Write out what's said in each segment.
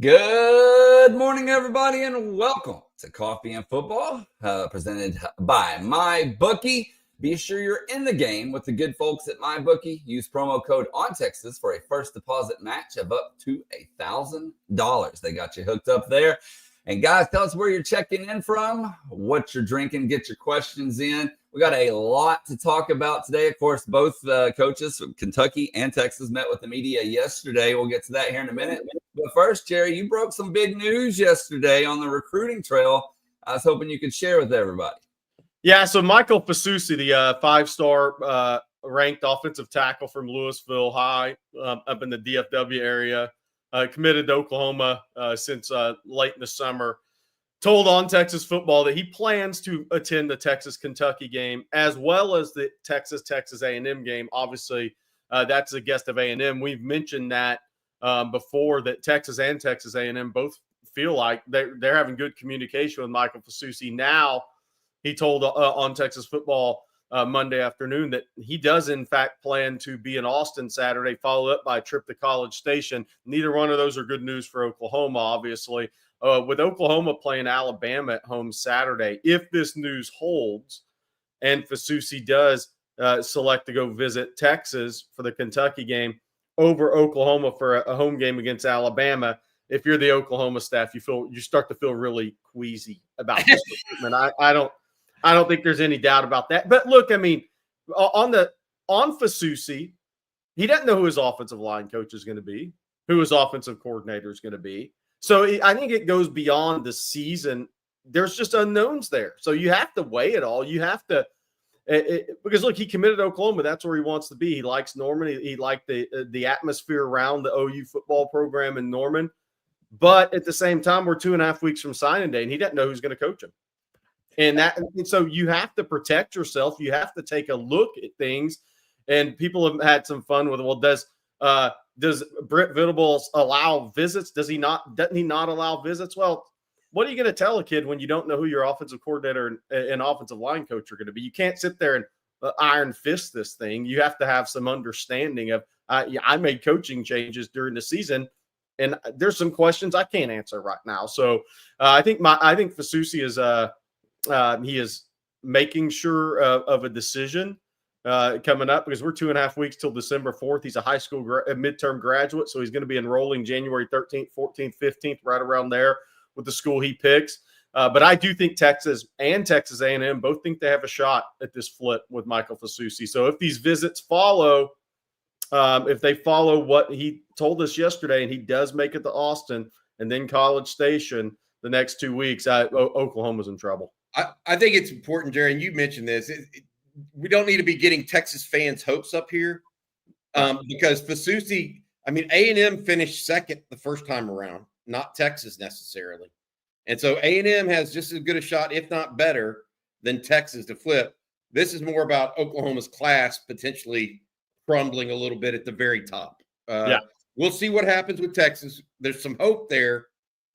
Good morning, everybody, and welcome to Coffee and Football, presented by MyBookie. Be sure you're in the game with the good folks at MyBookie. Use promo code ONTexas for a first deposit match of up to $1,000. They got you hooked up there. And guys, tell us where you're checking in from, what you're drinking, get your questions in. We got a lot to talk about today. Of course, both coaches from Kentucky and Texas met with the media yesterday. We'll get to that here in a minute. But first, Jerry, you broke some big news yesterday on the recruiting trail. I was hoping you could share with everybody. Yeah, so Michael Fusi, the five-star ranked offensive tackle from Louisville High up in the DFW area, committed to Oklahoma since late in the summer, told On Texas Football that he plans to attend the Texas-Kentucky game as well as the Texas A&M game. Obviously, that's a guest of A&M. We've mentioned that before, that Texas and Texas A&M both feel like they're having good communication with Michael Fusi. Now, he told On Texas Football Monday afternoon that he does, in fact, plan to be in Austin Saturday, followed up by a trip to College Station. Neither one of those are good news for Oklahoma, obviously. With Oklahoma playing Alabama at home Saturday, if this news holds and Fusi does select to go visit Texas for the Kentucky game over Oklahoma for a home game against Alabama, if you're the Oklahoma staff, you start to feel really queasy about this recruitment. I don't think there's any doubt about that. But look, I mean, on Fusi, he doesn't know who his offensive line coach is going to be, who his offensive coordinator is going to be. So I think it goes beyond the season. There's just unknowns there. So you have to weigh it all. You have to because, look, he committed to Oklahoma. That's where he wants to be. He likes Norman. He liked the atmosphere around the OU football program in Norman. But at the same time, we're 2.5 weeks from signing day, and he doesn't know who's going to coach him. And so you have to protect yourself. You have to take a look at things. And people have had some fun with, well, does Brent Venables allow visits? Doesn't he not allow visits? Well, what are you going to tell a kid when you don't know who your offensive coordinator and offensive line coach are going to be? You can't sit there and iron fist this thing. You have to have some understanding of, I made coaching changes during the season, and there's some questions I can't answer right now. So I think Fusi is he is making sure of a decision coming up, because we're 2.5 weeks till December 4th. He's a high school midterm graduate, so he's going to be enrolling January 13th, 14th, 15th, right around there with the school he picks. But I do think Texas and Texas A&M both think they have a shot at this flip with Michael Fusi. So if these visits follow, if they follow what he told us yesterday, and he does make it to Austin and then College Station the next 2 weeks, Oklahoma's in trouble. I think it's important, Jerry, and you mentioned this. We don't need to be getting Texas fans' hopes up here because Fusi, I mean, A&M finished second the first time around, not Texas necessarily. And so A&M has just as good a shot, if not better, than Texas to flip. This is more about Oklahoma's class potentially crumbling a little bit at the very top. We'll see what happens with Texas. There's some hope there.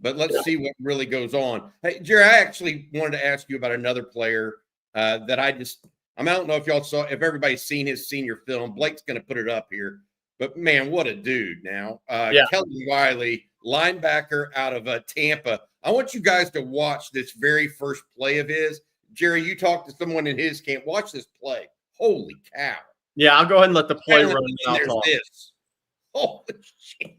But let's see what really goes on. Hey, Jerry, I actually wanted to ask you about another player that I don't know if y'all saw, if everybody's seen his senior film. Blake's going to put it up here. But, man, what a dude now. Kellen Wy, linebacker out of Tampa. I want you guys to watch this very first play of his. Jerry, you talked to someone in his camp. Watch this play. Holy cow. Yeah, I'll go ahead and let the play run. There's this. Holy shit.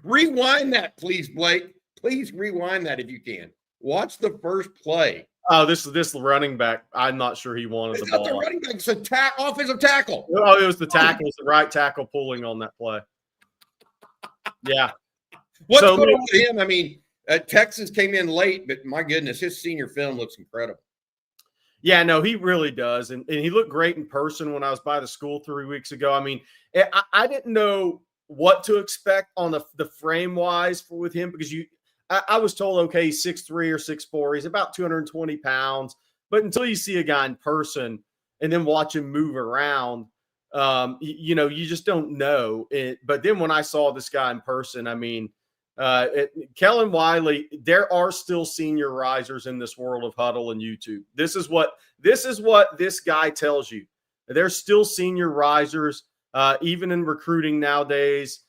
Rewind that, please, Blake. Please rewind that if you can. Watch the first play. Oh, this running back, I'm not sure he wanted the ball. It's not the running back. It's an offensive tackle. Oh, it was the tackle. It's the right tackle pulling on that play. Yeah. What's going on with him? I mean, Texas came in late, but my goodness, his senior film looks incredible. Yeah, no, he really does. And he looked great in person when I was by the school 3 weeks ago. I mean, I didn't know what to expect on the frame-wise with him, because I was told, okay, he's 6'3" or 6'4". He's about 220 pounds. But until you see a guy in person and then watch him move around, you just don't know. But then when I saw this guy in person, I mean, Kellen Wy, there are still senior risers in this world of huddle and YouTube. This is what this guy tells you. There's still senior risers, even in recruiting nowadays.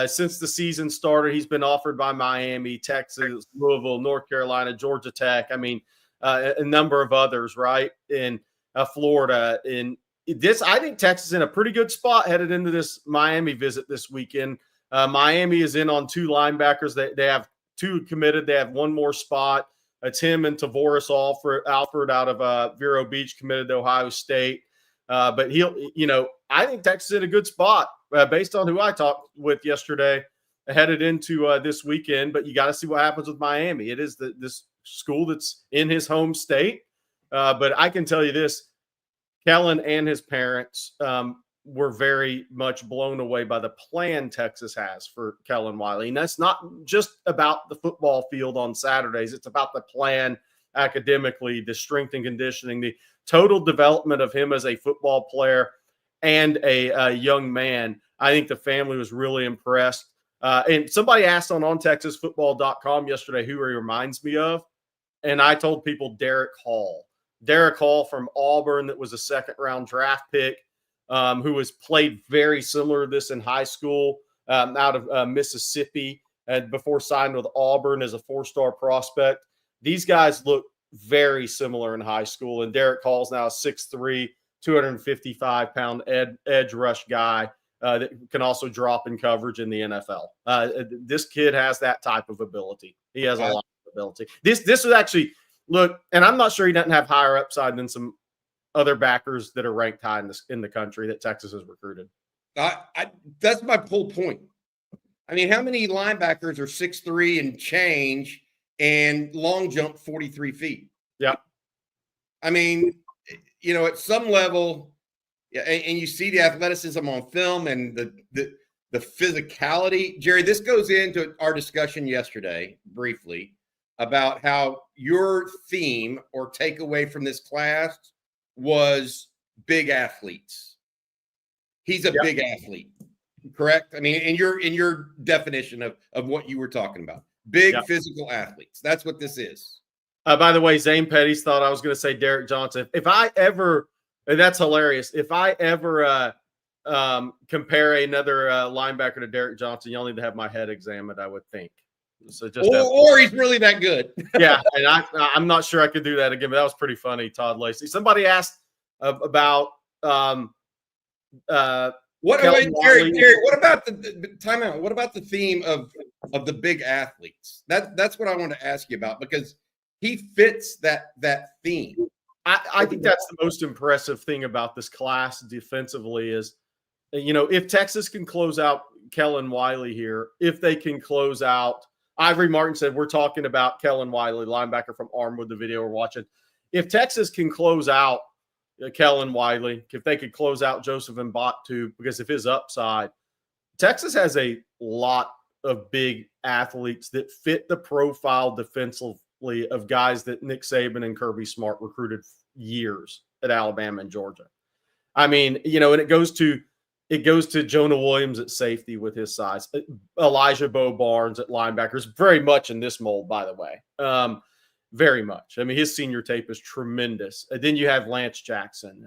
Since the season started, he's been offered by Miami, Texas, Louisville, North Carolina, Georgia Tech. I mean, a number of others, right? In Florida. In this, I think Texas is in a pretty good spot headed into this Miami visit this weekend. Miami is in on 2 linebackers. They have 2 committed. They have 1 more spot. It's him and Tavoris Alfred out of Vero Beach, committed to Ohio State. But I think Texas is in a good spot based on who I talked with yesterday, headed into this weekend. But you got to see what happens with Miami. It is this school that's in his home state. But I can tell you this, Kellen and his parents were very much blown away by the plan Texas has for Kellen Wy. And that's not just about the football field on Saturdays. It's about the plan academically, the strength and conditioning, the total development of him as a football player and a young man. I think the family was really impressed. And somebody asked on ontexasfootball.com yesterday who he reminds me of. And I told people Derek Hall. Derek Hall from Auburn, that was a 2nd-round draft pick, who was played very similar to this in high school out of Mississippi, and before signed with Auburn as a 4-star prospect. These guys look very similar in high school, and Derek Hall's now a 6'3", 255-pound edge rush guy that can also drop in coverage in the NFL. This kid has that type of ability. He has a lot of ability. This was actually – look, and I'm not sure he doesn't have higher upside than some other backers that are ranked high in the country that Texas has recruited. That's my whole point. I mean, how many linebackers are 6'3" and change and long jump 43 feet? Yeah. I mean, at some level, and you see the athleticism on film and the physicality. Jerry, this goes into our discussion yesterday briefly about how your theme or takeaway from this class was big athletes. He's a big athlete, correct? I mean, in your definition of what you were talking about, big physical athletes. That's what this is. By the way, Zane Petty's thought I was going to say Derek Johnson. If I ever, and that's hilarious, if I ever compare another linebacker to Derek Johnson, you'll need to have my head examined, I would think. So just or he's really that good. Yeah, and I'm not sure I could do that again, but that was pretty funny, Todd Lacey. Somebody asked about Jerry, what about the timeout? What about the theme of the big athletes? That's what I want to ask you about, because he fits that theme. I think that's the most impressive thing about this class defensively is, if Texas can close out Kellen Wy here, if they can close out Ivory Martin said, we're talking about Kellen Wy, linebacker from Armwood, the video we're watching. If Texas can close out Kellen Wy, if they could close out Joseph Mbatu because of his upside, Texas has a lot of big athletes that fit the profile defensively of guys that Nick Saban and Kirby Smart recruited years at Alabama and Georgia. I mean, and it goes to Jonah Williams at safety with his size. Elijah Bo Barnes at linebackers, very much in this mold, by the way. Very much. I mean, his senior tape is tremendous. And then you have Lance Jackson.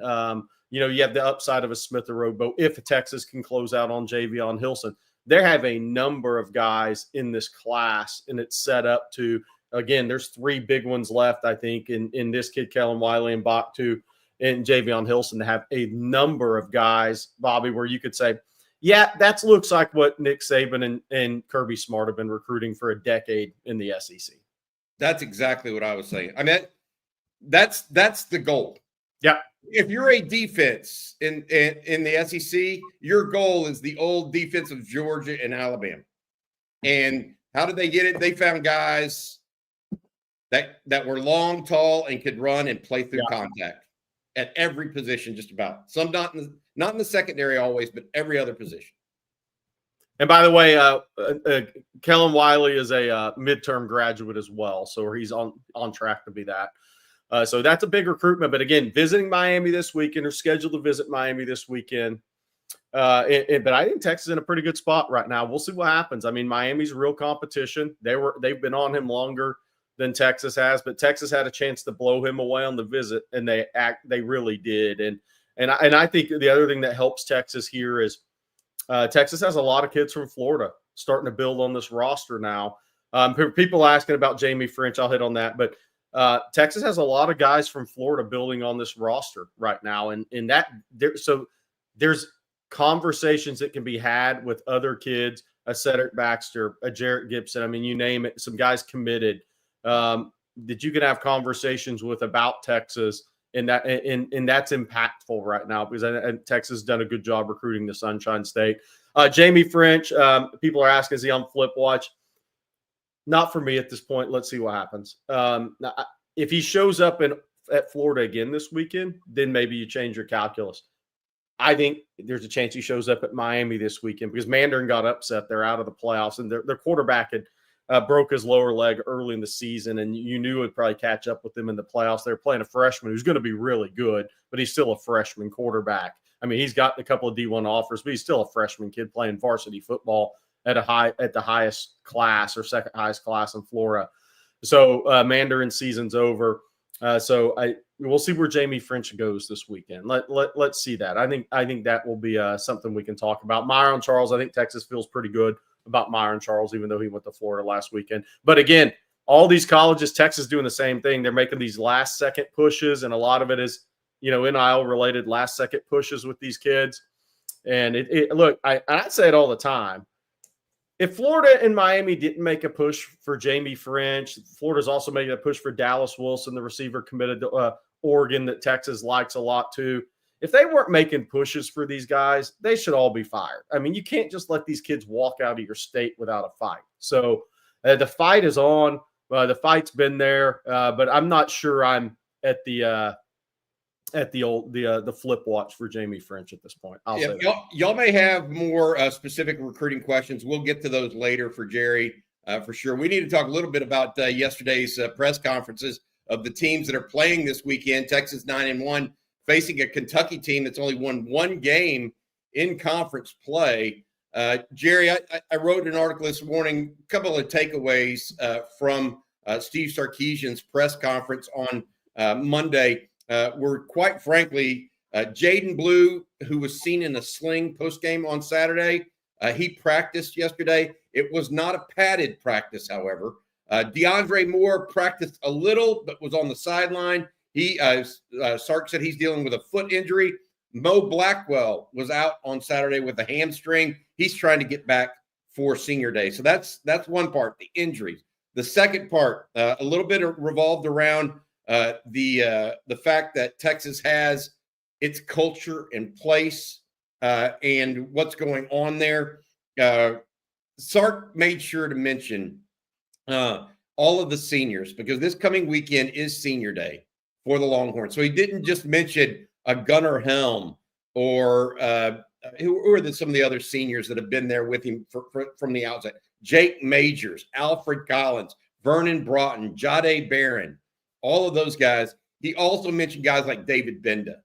You have the upside of a Smith or Robo if Texas can close out on Javion Hilson. They have a number of guys in this class, and it's set up to, again, there's 3 big ones left, I think, in this kid, Kellen Wy and Mbatu and Javion Hilson, to have a number of guys, Bobby, where you could say, yeah, that looks like what Nick Saban and Kirby Smart have been recruiting for a decade in the SEC. That's exactly what I was saying. I mean, that's the goal. Yeah. If you're a defense in the SEC, your goal is the old defense of Georgia and Alabama. And how did they get it? They found guys that were long, tall, and could run and play through contact at every position, just about. Some not in the secondary always, but every other position. And by the way, Kellen Wy is a midterm graduate as well, so he's on track to be that. So that's a big recruitment. But again, visiting Miami this weekend, or scheduled to visit Miami this weekend. But I think Texas is in a pretty good spot right now. We'll see what happens. I mean, Miami's real competition. They've been on him longer than Texas has, but Texas had a chance to blow him away on the visit, and they really did. And I think the other thing that helps Texas here is Texas has a lot of kids from Florida starting to build on this roster now. People asking about Jamie French, I'll hit on that, but Texas has a lot of guys from Florida building on this roster right now, and so there's conversations that can be had with other kids, a Cedric Baxter, a Jarrett Gibson. I mean, you name it, some guys committed that you can have conversations with about Texas, and that's impactful right now because Texas has done a good job recruiting the Sunshine State. Jamie French, people are asking, is he on Flip Watch? Not for me at this point. Let's see what happens. If he shows up at Florida again this weekend, then maybe you change your calculus. I think there's a chance he shows up at Miami this weekend because Mandarin got upset. They're out of the playoffs, and their quarterback had broke his lower leg early in the season, and you knew it would probably catch up with them in the playoffs. They're playing a freshman who's going to be really good, but he's still a freshman quarterback. I mean, he's got a couple of D1 offers, but he's still a freshman kid playing varsity football at the highest class or second highest class in Florida. So Mandarin season's over. We'll see where Jamie French goes this weekend. Let's see that. I think that will be something we can talk about. Myron Charles, I think Texas feels pretty good about Myron Charles, even though he went to Florida last weekend. But again, all these colleges, Texas doing the same thing. They're making these last second pushes, and a lot of it is, NIL related last second pushes with these kids. And look, I say it all the time. If Florida and Miami didn't make a push for Jamie French, Florida's also making a push for Dallas Wilson, the receiver committed to Oregon that Texas likes a lot too. If they weren't making pushes for these guys, they should all be fired. I mean, you can't just let these kids walk out of your state without a fight. So the fight is on. The fight's been there, but I'm not sure I'm at the flip watch for Jamie French at this point. I'll say y'all may have more specific recruiting questions. We'll get to those later for Jerry, for sure. We need to talk a little bit about yesterday's press conferences of the teams that are playing this weekend. Texas 9-1 facing a Kentucky team that's only won one game in conference play. Jerry, I wrote an article this morning, a couple of takeaways from Steve Sarkeesian's press conference on Monday. Were quite frankly, Jaden Blue, who was seen in a sling postgame on Saturday, he practiced yesterday. It was not a padded practice, however. DeAndre Moore practiced a little, but was on the sideline. Sark said he's dealing with a foot injury. Mo Blackwell was out on Saturday with a hamstring. He's trying to get back for senior day. So that's one part, the injuries. The second part, a little bit revolved around the fact that Texas has its culture in place and what's going on there. Sark made sure to mention all of the seniors because this coming weekend is senior day for the Longhorns. So he didn't just mention a Gunnar Helm or who are some of the other seniors that have been there with him from the outset. Jake Majors, Alfred Collins, Vernon Broughton, Jade Barron, all of those guys. He also mentioned guys like David Benda,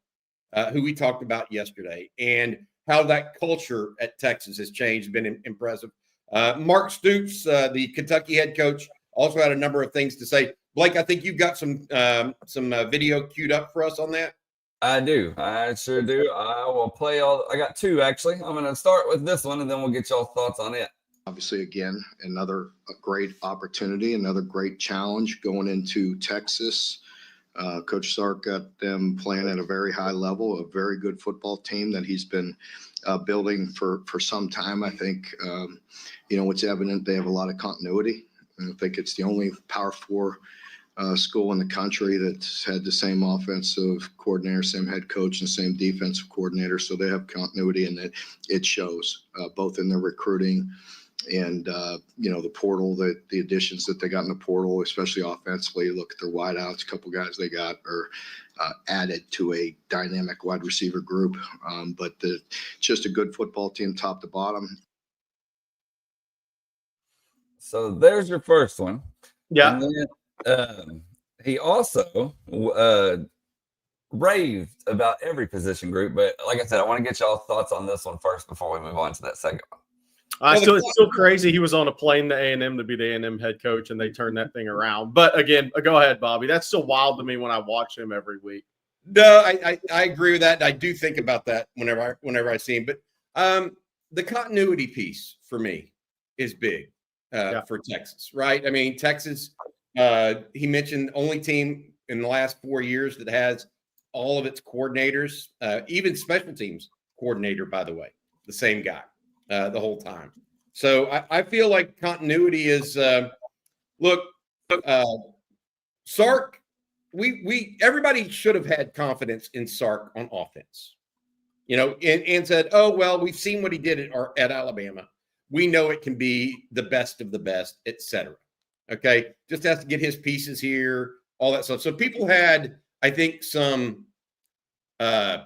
who we talked about yesterday, and how that culture at Texas has changed, been impressive. Mark Stoops, the Kentucky head coach, also had a number of things to say. Blake, I think you've got some video queued up for us on that. I do. I sure do. I will play I got two, actually. I'm going to start with this one, and then we'll get y'all thoughts on it. Obviously, again, another great opportunity, another great challenge going into Texas. Coach Sark got them playing at a very high level, a very good football team that he's been building for some time. I think, it's evident they have a lot of continuity. I think it's the only Power 4 school in the country that's had the same offensive coordinator, same head coach, and same defensive coordinator. So they have continuity, and it shows both in their recruiting and, the portal, the additions that they got in the portal, especially offensively. Look at their wideouts. A couple guys they got are added to a dynamic wide receiver group. But just a good football team top to bottom. So there's your first one. Yeah. And then he also raved about every position group. But like I said, I want to get y'all thoughts on this one first before we move on to that second one. It's still crazy. He was on a plane to A&M to be the A&M head coach, and they turned that thing around. But again, go ahead, Bobby. That's still wild to me when I watch him every week. No, I agree with that. I do think about that whenever I see him. But the continuity piece for me is big for Texas, right? I mean, Texas, he mentioned only team in the last 4 years that has all of its coordinators, even special teams coordinator, by the way, the same guy the whole time. So I feel like continuity is Sark. Everybody should have had confidence in Sark on offense, and said, oh, well, we've seen what he did at Alabama. We know it can be the best of the best, et cetera. Okay. Just has to get his pieces here, all that stuff. So people had, I think, some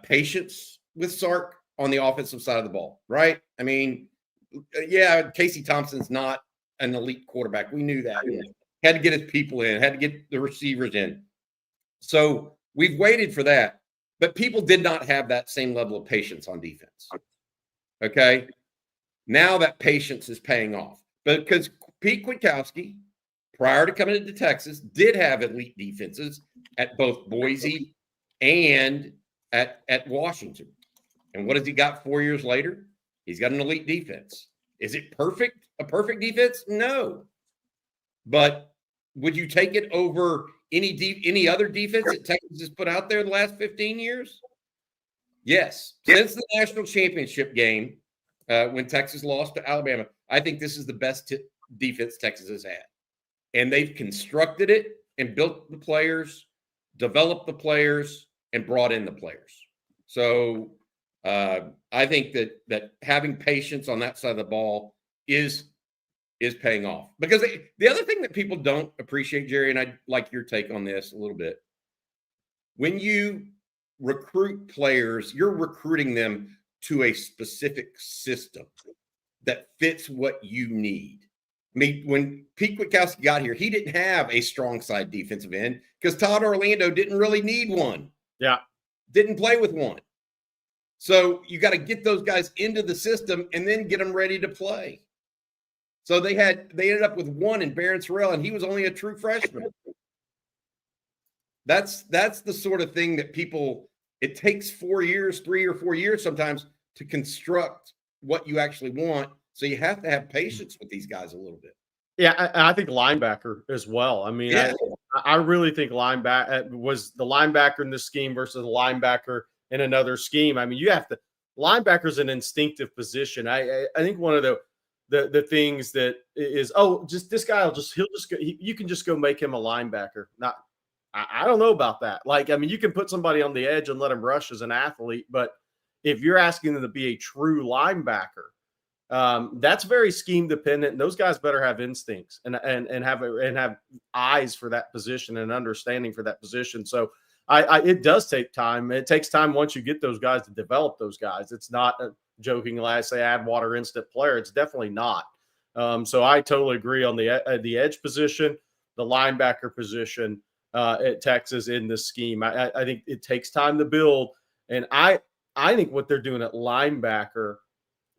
patience with Sark on the offensive side of the ball, right? I mean, yeah, Casey Thompson's not an elite quarterback. We knew that. Had to get his people in, had to get the receivers in. So we've waited for that. But people did not have that same level of patience on defense. Okay. Now that patience is paying off. But because Pete Kwiatkowski, prior to coming into Texas, did have elite defenses at both Boise and at Washington. And what has he got 4 years later? He's got an elite defense. Is it perfect? A perfect defense? No. But would you take it over any other defense that Texas has put out there the last 15 years? Yes. Since the national championship game, when Texas lost to Alabama, I think this is the best defense Texas has had. And they've constructed it and built the players, developed the players, and brought in the players. So I think that having patience on that side of the ball is paying off. Because the other thing that people don't appreciate, Jerry, and I'd like your take on this a little bit, when you recruit players, you're recruiting them to a specific system that fits what you need. I mean, when Pete Kwiatkowski got here, he didn't have a strong side defensive end because Todd Orlando didn't really need one. Yeah. Didn't play with one. So you got to get those guys into the system and then get them ready to play. So they ended up with one in Barron Sorrell, and he was only a true freshman. That's the sort of thing that it takes 4 years, 3 or 4 years sometimes to construct what you actually want. So you have to have patience with these guys a little bit. Yeah, I think linebacker as well. I mean, yeah. I really think linebacker was the linebacker in this scheme versus the linebacker in another scheme. I mean, linebacker's an instinctive position. I think one of the things that is, just this guy you can just go make him a linebacker. I don't know about that. Like, I mean, you can put somebody on the edge and let him rush as an athlete, but if you're asking them to be a true linebacker, that's very scheme dependent. And those guys better have instincts and have eyes for that position and understanding for that position. So it does take time. It takes time once you get those guys to develop those guys. It's not jokingly I say add water instant player. It's definitely not. So I totally agree on the edge position, the linebacker position at Texas in this scheme. I think it takes time to build. And I think what they're doing at linebacker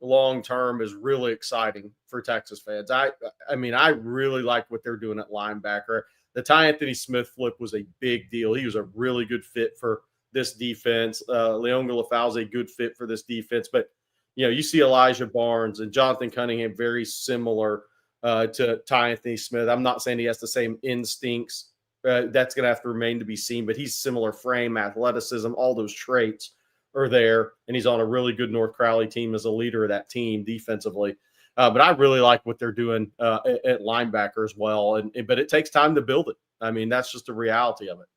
long term is really exciting for Texas fans. I mean, I really like what they're doing at linebacker. The Ty Anthony Smith flip was a big deal. He was a really good fit for this defense. Leon Galafal's a good fit for this defense. But, you see Elijah Barnes and Jonathan Cunningham very similar to Ty Anthony Smith. I'm not saying he has the same instincts. That's going to have to remain to be seen. But he's similar frame, athleticism, all those traits are there. And he's on a really good North Crowley team as a leader of that team defensively. But I really like what they're doing at linebacker as well. But it takes time to build it. I mean, that's just the reality of it.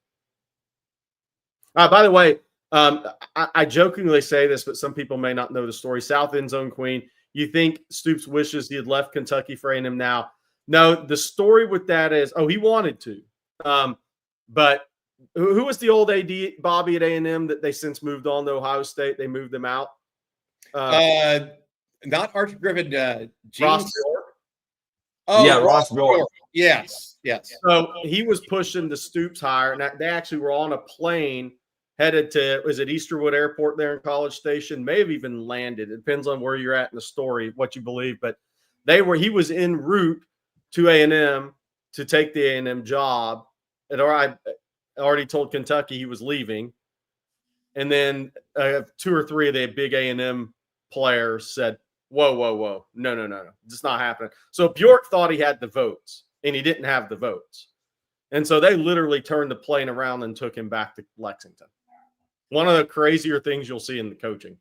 By the way, I jokingly say this, but some people may not know the story. South End Zone Queen, you think Stoops wishes he had left Kentucky for A&M now? No, the story with that is, he wanted to. But who was the old AD, Bobby, at A&M that they since moved on to Ohio State? They moved them out. Not Archie Griffin. Ross Bjork. Ross Bjork. Yes. So he was pushing the Stoops hire, and they actually were on a plane headed to, was it Easterwood Airport there in College Station? May have even landed. It depends on where you're at in the story, what you believe. But he was en route to A&M to take the A&M job. And I already told Kentucky he was leaving. And then 2 or 3 of the big A&M players said, Whoa. No. It's not happening. So Bjork thought he had the votes, and he didn't have the votes. And so they literally turned the plane around and took him back to Lexington. One of the crazier things you'll see in the coaching.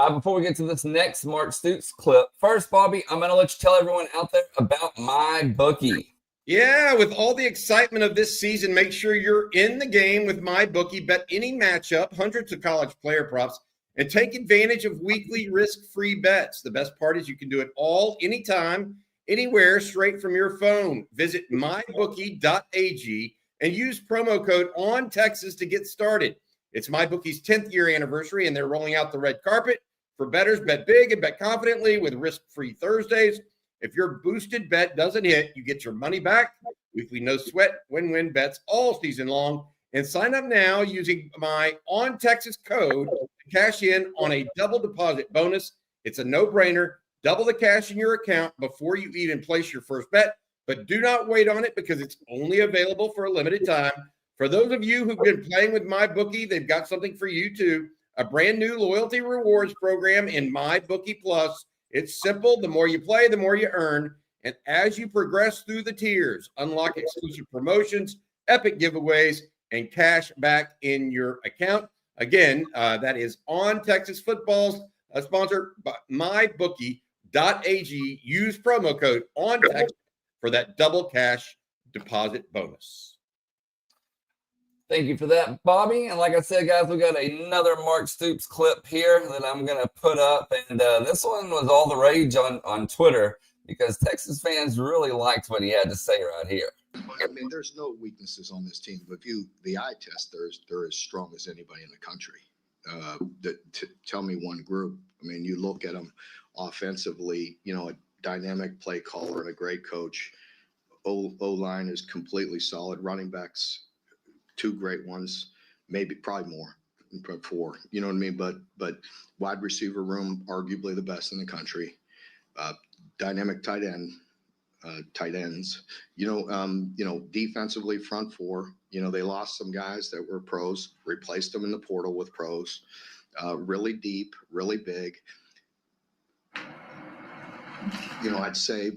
Before we get to this next Mark Stoops clip, first, Bobby, I'm going to let you tell everyone out there about my bookie. Yeah, with all the excitement of this season, make sure you're in the game with my bookie. Bet any matchup, hundreds of college player props, and take advantage of weekly risk-free bets. The best part is you can do it all, anytime, anywhere, straight from your phone. Visit mybookie.ag and use promo code ONTexas to get started. It's MyBookie's 10th year anniversary, and they're rolling out the red carpet for bettors. Bet big and bet confidently with risk-free Thursdays. If your boosted bet doesn't hit, you get your money back. Weekly no sweat, win-win bets all season long. And sign up now using my OnTexas code to cash in on a double deposit bonus. It's a no-brainer. Double the cash in your account before you even place your first bet. But do not wait on it because it's only available for a limited time. For those of you who've been playing with MyBookie, they've got something for you too. A brand new loyalty rewards program in MyBookie Plus. It's simple. The more you play, the more you earn. And as you progress through the tiers, unlock exclusive promotions, epic giveaways, and cash back in your account. Again, that is on Texas Football's sponsor, mybookie.ag. Use promo code ONTexas for that double cash deposit bonus. Thank you for that, Bobby. And like I said, guys, we got another Mark Stoops clip here that I'm going to put up. And this one was all the rage on Twitter because Texas fans really liked what he had to say right here. I mean, there's no weaknesses on this team. But the eye test, they're as strong as anybody in the country. Tell me one group. I mean, you look at them offensively, a dynamic play caller and a great coach. O-line is completely solid. Running backs, 2 great ones, probably more, 4. You know what I mean? But wide receiver room, arguably the best in the country. Dynamic tight ends. Defensively, front 4. They lost some guys that were pros, replaced them in the portal with pros. Really deep, really big. I'd say,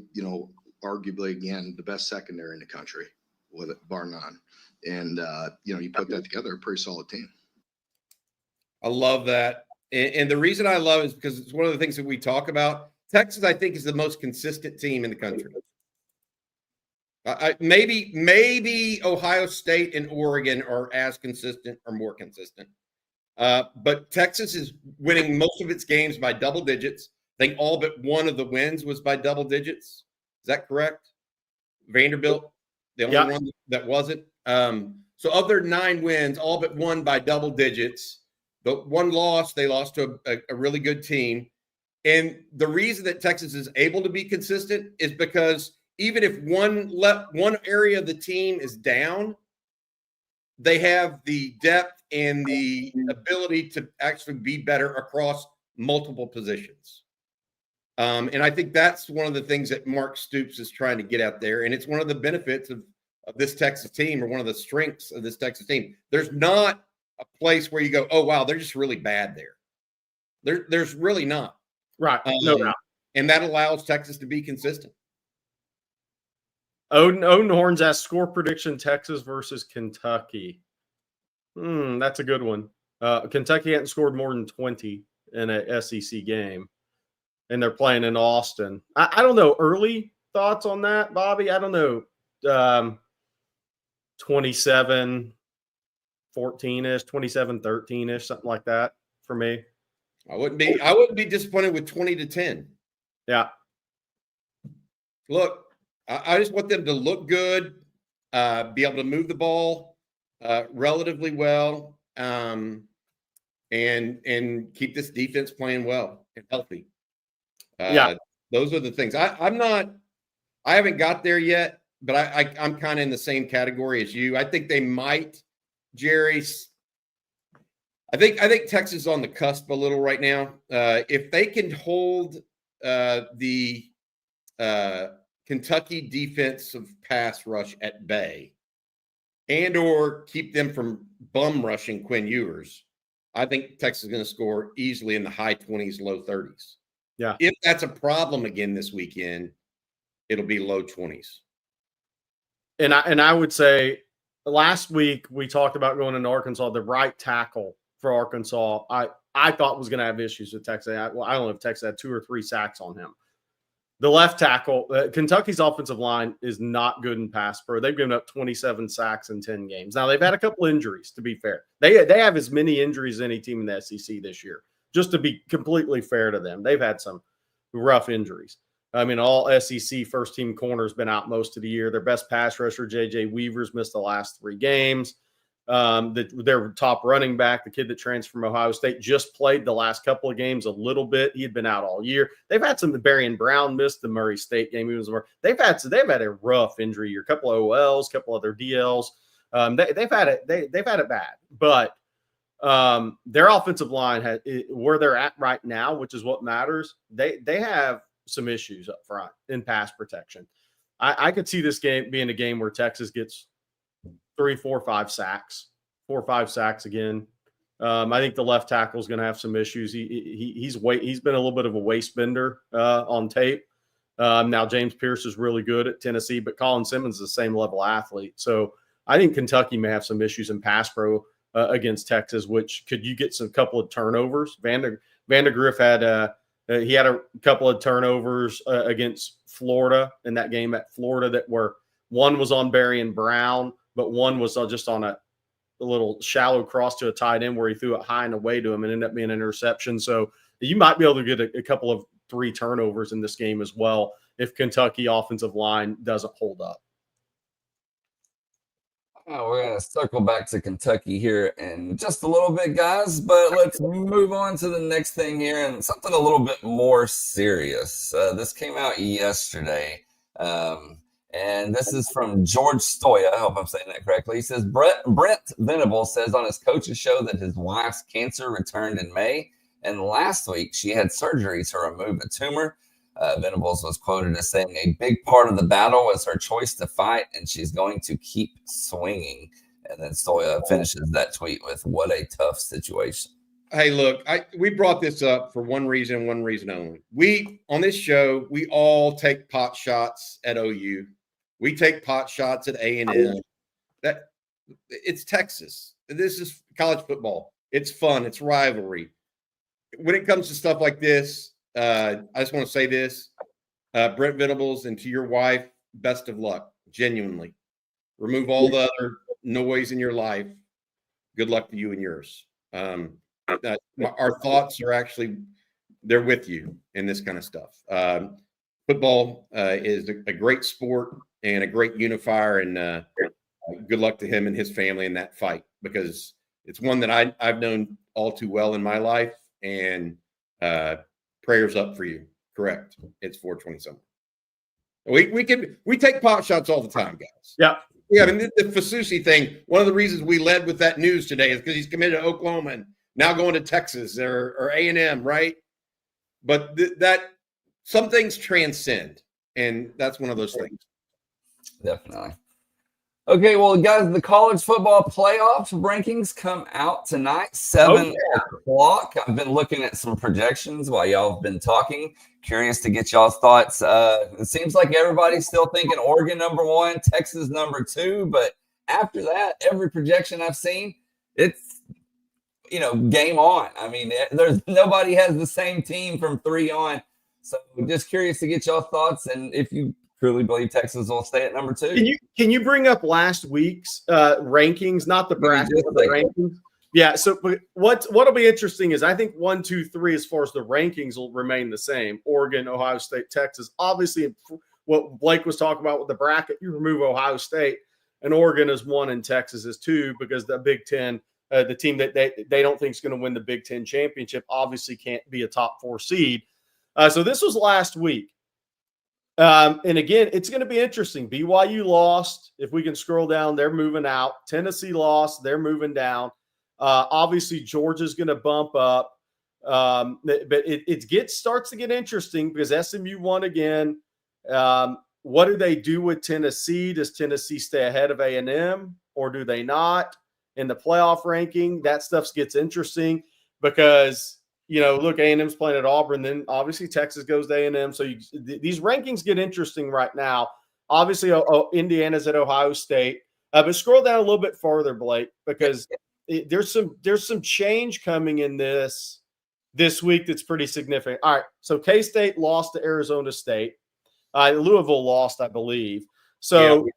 arguably again the best secondary in the country, with it, bar none. And you put that together, a pretty solid team. I love that. And the reason I love it is because it's one of the things that we talk about. Texas, I think, is the most consistent team in the country. Maybe Ohio State and Oregon are as consistent or more consistent. But Texas is winning most of its games by double digits. I think all but one of the wins was by double digits. Is that correct? Vanderbilt, the only one that wasn't. So of their 9 wins, all but one by double digits. But one loss, they lost to a really good team. And the reason that Texas is able to be consistent is because even if one area of the team is down, they have the depth and the ability to actually be better across multiple positions. And I think that's one of the things that Mark Stoops is trying to get out there. And it's one of the benefits of this Texas team, or one of the strengths of this Texas team. There's not a place where you go, oh, wow, they're just really bad there. There's really not. Right. No doubt. And that allows Texas to be consistent. Odin Horns asks, score prediction, Texas versus Kentucky. That's a good one. Kentucky hadn't scored more than 20 in an SEC game, and they're playing in Austin. I don't know. Early thoughts on that, Bobby? I don't know. 27-14-ish, 27-13-ish, something like that for me. I wouldn't be disappointed with 20-10. Yeah. Look, I just want them to look good, be able to move the ball relatively well, and keep this defense playing well and healthy. Those are the things. I haven't got there yet, but I'm kind of in the same category as you. I think they might, Jerry. I think Texas is on the cusp a little right now. If they can hold the Kentucky defensive pass rush at bay, and or keep them from bum rushing Quinn Ewers, I think Texas is going to score easily in the high 20s, low 30s. Yeah. If that's a problem again this weekend, it'll be low 20s. And I would say last week we talked about going into Arkansas. The right tackle for Arkansas, I thought was going to have issues with Texas. I don't know if Texas had 2 or 3 sacks on him. The left tackle, Kentucky's offensive line is not good in pass pro. They've given up 27 sacks in 10 games. Now, they've had a couple injuries, to be fair. They have as many injuries as any team in the SEC this year, just to be completely fair to them. They've had some rough injuries. I mean, all SEC first-team corners been out most of the year. Their best pass rusher, J.J. Weaver's missed the last 3 games. Their top running back, the kid that transferred from Ohio State, just played the last couple of games a little bit. He had been out all year. They've had some. Berrien Brown missed the Murray State game. They've had a rough injury year. A couple of OLs, a couple other DLs. They've had it. They've had it bad. But their offensive line where they're at right now, which is what matters. They have some issues up front in pass protection. I could see this game being a game where Texas gets 3, 4, 5 sacks, 4 or 5 sacks again. I think the left tackle is going to have some issues. He's been a little bit of a waist bender on tape. Now James Pierce is really good at Tennessee, but Colin Simmons is the same level athlete. So I think Kentucky may have some issues in pass pro against Texas, which could you get some couple of turnovers. Vandegrift had a couple of turnovers against Florida in that game at Florida that were one was on Berrien Brown, but one was just on a little shallow cross to a tight end where he threw it high and away to him and ended up being an interception. So you might be able to get a couple of 3 turnovers in this game as well if Kentucky offensive line doesn't hold up. We're going to circle back to Kentucky here in just a little bit, guys, but let's move on to the next thing here and something a little bit more serious. This came out yesterday. And this is from George Stoya. I hope I'm saying that correctly. He says, Brent Venables says on his coach's show that his wife's cancer returned in May. And last week, she had surgery to remove a tumor. Venables was quoted as saying a big part of the battle was her choice to fight, and she's going to keep swinging. And then Stoya finishes that tweet with, what a tough situation. Hey, look, we brought this up for one reason only. We, on this show, we all take pot shots at OU. We take pot shots at A&M. It's Texas. This is college football. It's fun. It's rivalry. When it comes to stuff like this, I just want to say this, Brent Venables, and to your wife, best of luck, genuinely. Remove all the other noise in your life. Good luck to you and yours. Our thoughts are actually, they're with you in this kind of stuff. Football is a great sport and a great unifier, and good luck to him and his family in that fight, because it's one that I've known all too well in my life, and prayers up for you. Correct. It's 420 something. We take pot shots all the time, guys. Yeah. Yeah, I mean, the Fusi thing, one of the reasons we led with that news today is because he's committed to Oklahoma and now going to Texas or A&M, right? But that some things transcend, and that's one of those things. Definitely. Okay, well, guys, the college football playoff rankings come out tonight, 7 o'clock. I've been looking at some projections while y'all have been talking. Curious to get y'all's thoughts. It seems like everybody's still thinking Oregon number 1, Texas number 2. But after that, every projection I've seen, it's, game on. I mean, nobody has the same team from 3 on. So just curious to get y'all's thoughts, and if you truly believe Texas will stay at number 2. Can you bring up last week's rankings, not the bracket, but the rankings? Yeah. So what'll be interesting is I think 1, 2, 3, as far as the rankings, will remain the same. Oregon, Ohio State, Texas. Obviously, what Blake was talking about with the bracket, you remove Ohio State, and Oregon is 1 and Texas is 2, because the Big Ten, the team that they don't think is going to win the Big Ten championship, obviously can't be a top 4 seed. So this was last week. And again, it's going to be interesting. BYU lost. If we can scroll down, they're moving out. Tennessee lost. They're moving down. Obviously, Georgia's going to bump up. But it starts to get interesting because SMU won again. What do they do with Tennessee? Does Tennessee stay ahead of A&M, or do they not? in the playoff ranking, that stuff gets interesting because, look, A&M's playing at Auburn, then obviously Texas goes to A&M. So these rankings get interesting right now. Obviously, Indiana's at Ohio State. But scroll down a little bit farther, Blake, because there's some change coming in this week that's pretty significant. All right, so K-State lost to Arizona State. Louisville lost, I believe. So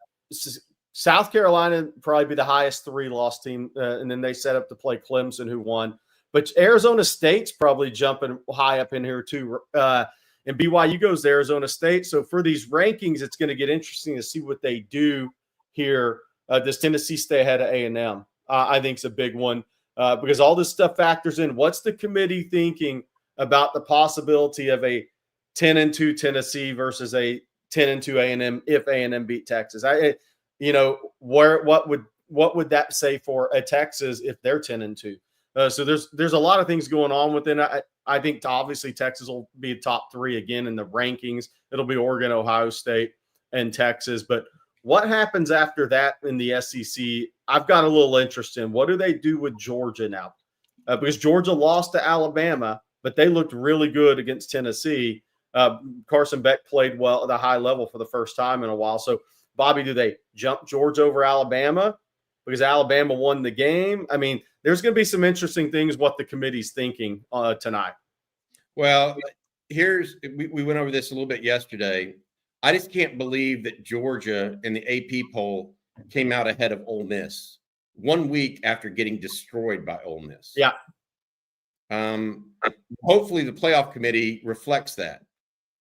South Carolina probably be the highest 3-loss team, and then they set up to play Clemson, who won. But Arizona State's probably jumping high up in here too. And BYU goes to Arizona State. So for these rankings, it's going to get interesting to see what they do here. Does Tennessee stay ahead of A&M? I think it's a big one because all this stuff factors in. What's the committee thinking about the possibility of a 10-2 Tennessee versus a 10-2 A&M if A&M beat Texas? What would that say for a Texas if they're 10-2? So there's a lot of things going on within. I think obviously Texas will be top 3 again in the rankings. It'll be Oregon, Ohio State, and Texas. But what happens after that in the SEC? I've got a little interest in. What do they do with Georgia now? Because Georgia lost to Alabama, but they looked really good against Tennessee. Carson Beck played well at a high level for the first time in a while. So, Bobby, do they jump Georgia over Alabama because Alabama won the game? I mean, there's going to be some interesting things what the committee's thinking tonight. Well, we went over this a little bit yesterday. I just can't believe that Georgia in the AP poll came out ahead of Ole Miss 1 week after getting destroyed by Ole Miss. Yeah. Hopefully the playoff committee reflects that.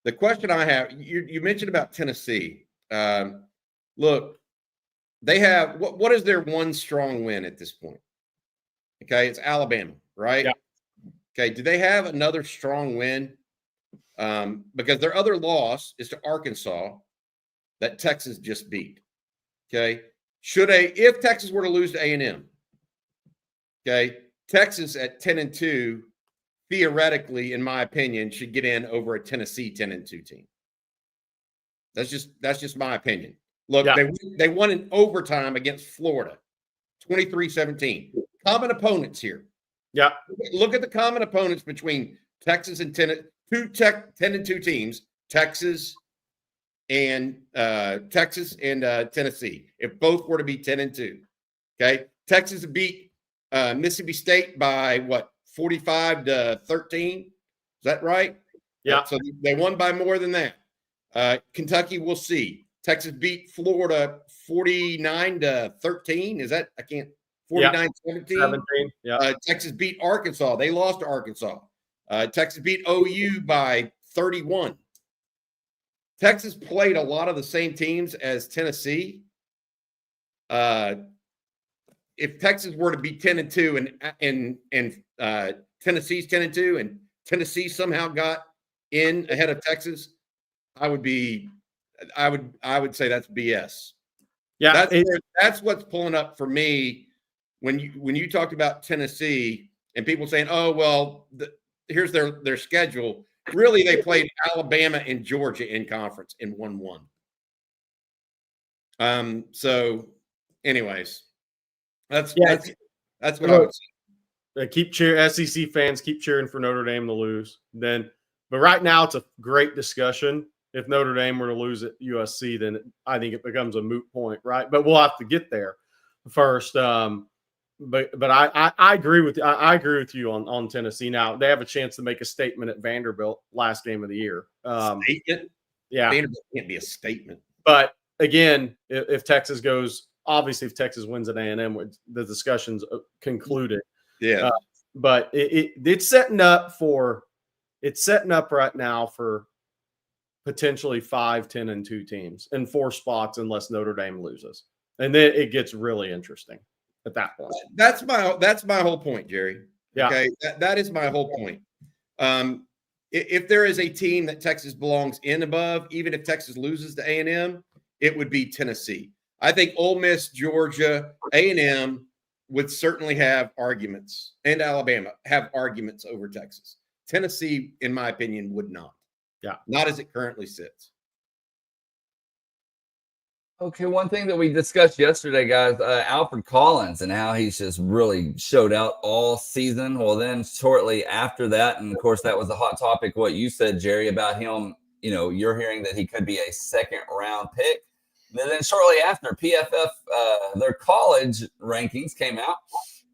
The question I have, you mentioned about Tennessee. Look, they have what is their one strong win at this point? Okay, it's Alabama, right? Yeah. Okay, do they have another strong win? Because their other loss is to Arkansas that Texas just beat. Okay, if Texas were to lose to A&M, okay, Texas at 10-2, theoretically, in my opinion, should get in over a Tennessee 10-2 team. That's just my opinion. Look, they won in overtime against Florida, 23-17. Common opponents here. Yeah. Look at the common opponents between Texas and 10-2 teams, Texas and Tennessee. If both were to be 10-2, okay. Texas beat Mississippi State by 45-13. Is that right? Yeah. So they won by more than that. Kentucky, we'll see. Texas beat Florida 49-13. Is that 49-17? Yeah. Texas beat Arkansas. They lost to Arkansas. Texas beat OU by 31. Texas played a lot of the same teams as Tennessee. If Texas were to be 10-2 and Tennessee's 10-2 and Tennessee somehow got in ahead of Texas, I would say that's BS. Yeah, that's what's pulling up for me when you talked about Tennessee and people saying, "Oh, well, here's their schedule." Really, they played Alabama and Georgia in conference and won one. So, anyways, that's what I would say. SEC fans keep cheering for Notre Dame to lose. But right now it's a great discussion. If Notre Dame were to lose at USC, then I think it becomes a moot point, right? But we'll have to get there first. But I agree with you on Tennessee. Now they have a chance to make a statement at Vanderbilt last game of the year. Statement? Yeah, Vanderbilt can't be a statement. But again, if Texas wins at A&M, the discussion's concluded. Yeah, but it's setting up right now for potentially 5, 10-2 teams and 4 spots unless Notre Dame loses, and then it gets really interesting at that point. That's my whole point, Jerry. Yeah. Okay, that is my whole point. If there is a team that Texas belongs in above, even if Texas loses to A&M, it would be Tennessee. I think Ole Miss, Georgia, A&M would certainly have arguments, and Alabama have arguments over Texas. Tennessee, in my opinion, would not. Yeah. Not as it currently sits. Okay, one thing that we discussed yesterday, guys, Alfred Collins and how he's just really showed out all season. Well, then shortly after that, and of course that was the hot topic, what you said, Jerry, about him, you're hearing that he could be a second-round pick. And then shortly after, PFF, their college rankings came out,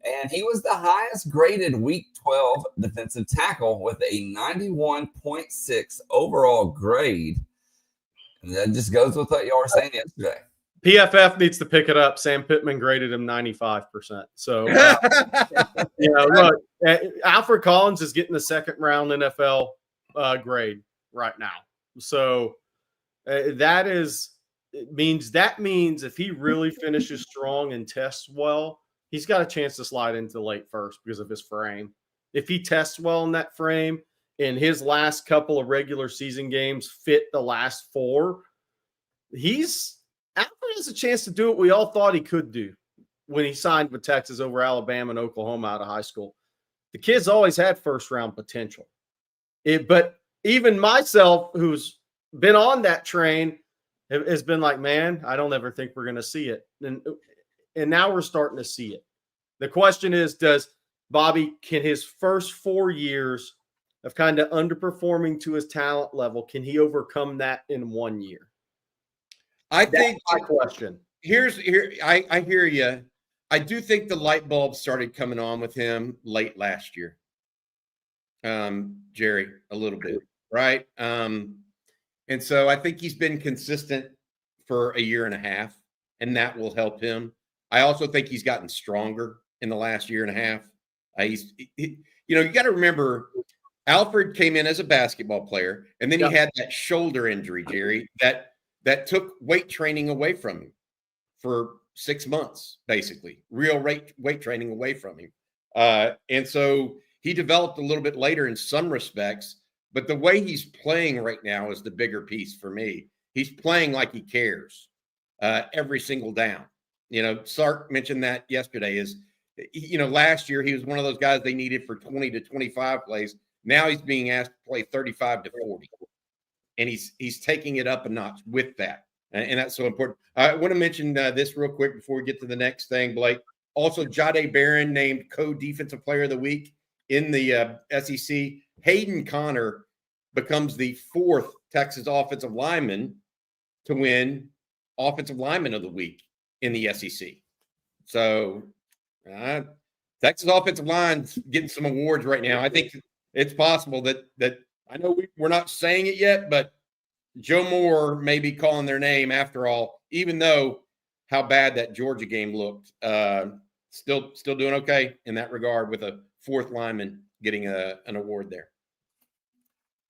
and he was the highest graded Week 12 defensive tackle with a 91.6 overall grade. And that just goes with what y'all were saying yesterday. PFF needs to pick it up. Sam Pittman graded him 95%. So, look, Alfred Collins is getting the second-round NFL grade right now. So that means if he really finishes strong and tests well, he's got a chance to slide into the late first because of his frame. If he tests well in that frame, and his last couple of regular season games fit the last 4, Alfred has a chance to do what we all thought he could do when he signed with Texas over Alabama and Oklahoma out of high school. The kid's always had first-round potential. But even myself, who's been on that train, has been like, man, I don't ever think we're going to see it. And now we're starting to see it. The question is, can his first 4 years of kind of underperforming to his talent level, can he overcome that in 1 year? That's my question. I hear you. I do think the light bulb started coming on with him late last year. Jerry, a little bit, right? And so I think he's been consistent for a year and a half, and that will help him. I also think he's gotten stronger in the last year and a half. You got to remember, Alfred came in as a basketball player, and then he had that shoulder injury, Jerry, that took weight training away from him for 6 months, basically, real weight training away from him. And so he developed a little bit later in some respects, but the way he's playing right now is the bigger piece for me. He's playing like he cares every single down. Sark mentioned that yesterday last year he was one of those guys they needed for 20 to 25 plays. Now he's being asked to play 35 to 40, and he's taking it up a notch with that, and that's so important. I want to mention this real quick before we get to the next thing, Blake. Also, Jahdae Barron named co-defensive player of the week in the SEC. Hayden Connor becomes the 4th Texas offensive lineman to win offensive lineman of the week in the SEC. So Texas offensive line's getting some awards right now. I think it's possible that I know we're not saying it yet, but Joe Moore may be calling their name after all, even though how bad that Georgia game looked. Still doing okay in that regard with a 4th lineman getting an award there.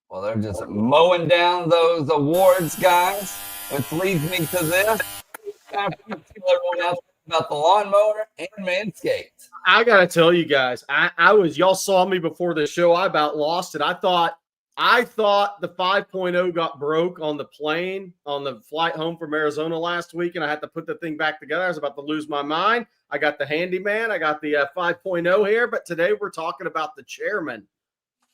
Well, they're just mowing down those awards, guys, which leads me to this. Time for you to tell everyone else about the lawnmower and Manscaped. I gotta tell you guys, y'all saw me before the show. I about lost it. I thought the 5.0 got broke on the plane on the flight home from Arizona last week, and I had to put the thing back together. I was about to lose my mind. I got the handyman. I got the 5.0 here, but today we're talking about the Chairman,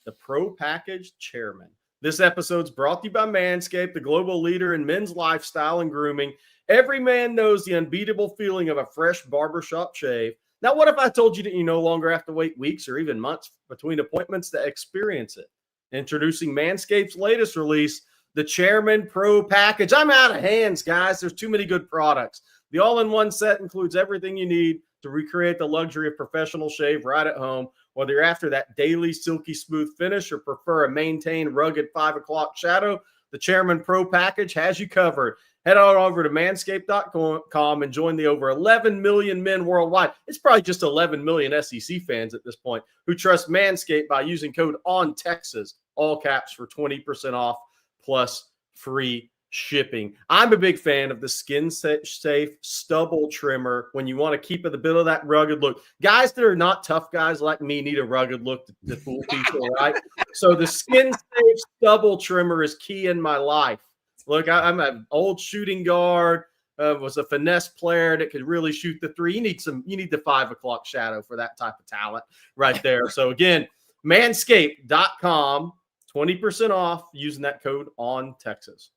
the Pro Package Chairman. This episode's brought to you by Manscaped, the global leader in men's lifestyle and grooming. Every man knows the unbeatable feeling of a fresh barbershop shave. Now, what if I told you that you no longer have to wait weeks or even months between appointments to experience it? Introducing Manscaped's latest release, the Chairman Pro Package. I'm out of hands, guys. There's too many good products. The all-in-one set includes everything you need to recreate the luxury of professional shave right at home. Whether you're after that daily silky smooth finish or prefer a maintained rugged 5 o'clock shadow, the Chairman Pro Package has you covered. Head on over to manscaped.com and join the over 11 million men worldwide. It's probably just 11 million SEC fans at this point who trust Manscaped by using code ONTEXAS, all caps, for 20% off plus free shipping. I'm a big fan of the Skin Safe Stubble Trimmer when you want to keep a bit of that rugged look. Guys that are not tough guys like me need a rugged look to fool people, right? So the Skin Safe Stubble Trimmer is key in my life. Look, I'm an old shooting guard, was a finesse player that could really shoot the 3. You need the 5 o'clock shadow for that type of talent right there. So again, manscaped.com, 20% off using that code ONTEXAS.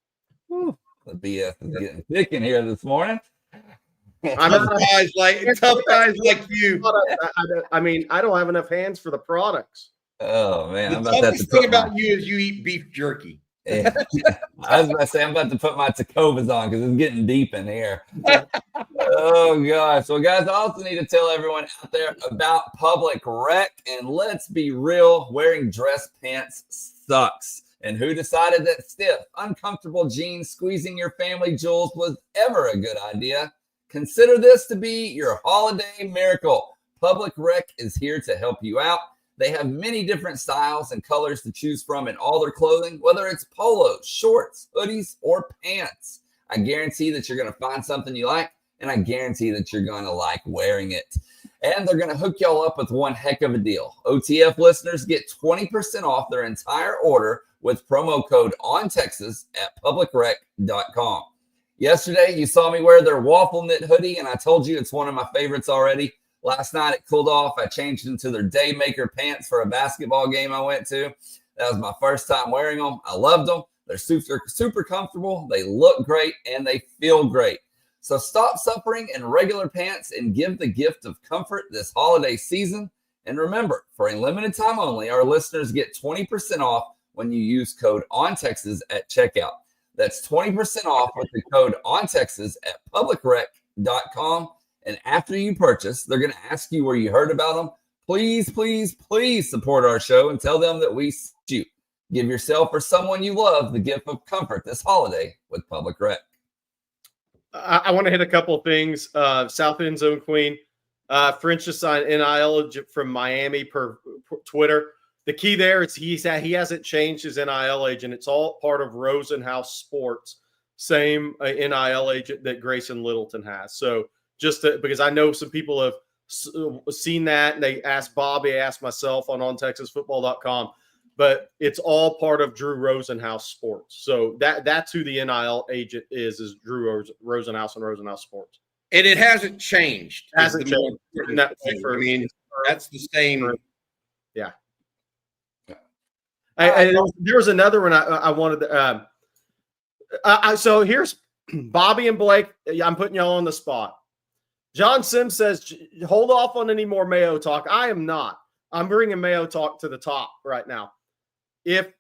Well, The BS is getting thick in here this morning. I'm Tough guys like you. I mean, I don't have enough hands for the products. Oh man, The I'm about to have to toughest thing put about my, you is you eat beef jerky. yeah. I was about to say I'm about to put my Tacovas on because it's getting deep in here. Oh gosh. Well, guys, I also need to tell everyone out there about Public Rec. And let's be real, wearing dress pants sucks. And who decided that stiff, uncomfortable jeans squeezing your family jewels was ever a good idea? Consider this to be your holiday miracle. Public Rec is here to help you out. They have many different styles and colors to choose from in all their clothing, whether it's polos, shorts, hoodies, or pants. I guarantee that you're going to find something you like, and I guarantee that you're going to like wearing it. And they're going to hook y'all up with one heck of a deal. OTF listeners get 20% off their entire order with promo code ONTexas at publicrec.com. Yesterday, you saw me wear their waffle knit hoodie, and I told you it's one of my favorites already. Last night, it cooled off. I changed into their Daymaker pants for a basketball game I went to. That was my first time wearing them. I loved them. They're super comfortable. They look great, and they feel great. So stop suffering in regular pants and give the gift of comfort this holiday season. And remember, for a limited time only, our listeners get 20% off when you use code ONTexas at checkout. That's 20% off with the code ONTexas at publicrec.com. And after you purchase, they're going to ask you where you heard about them. Please, please, please support our show and tell them that we sent you. Give yourself or someone you love the gift of comfort this holiday with Public Rec. I want to hit a couple of things. South End Zone Queen. French just signed NIL from Miami per Twitter. The key there is he hasn't changed his NIL agent. It's all part of Rosenhaus Sports, same NIL agent that Grayson Littleton has. So because I know some people have seen that, and they asked Bobby, asked myself on OnTexasFootball.com, but it's all part of Drew Rosenhaus Sports. So that's who the NIL agent is Drew Rosenhaus and Rosenhaus Sports. And it hasn't changed. Hasn't changed. I mean, that's the same. Yeah. There was another one I wanted to. So here's Bobby and Blake. I'm putting y'all on the spot. John Sims says, hold off on any more Mayo talk. I am not. I'm bringing Mayo talk to the top right now. If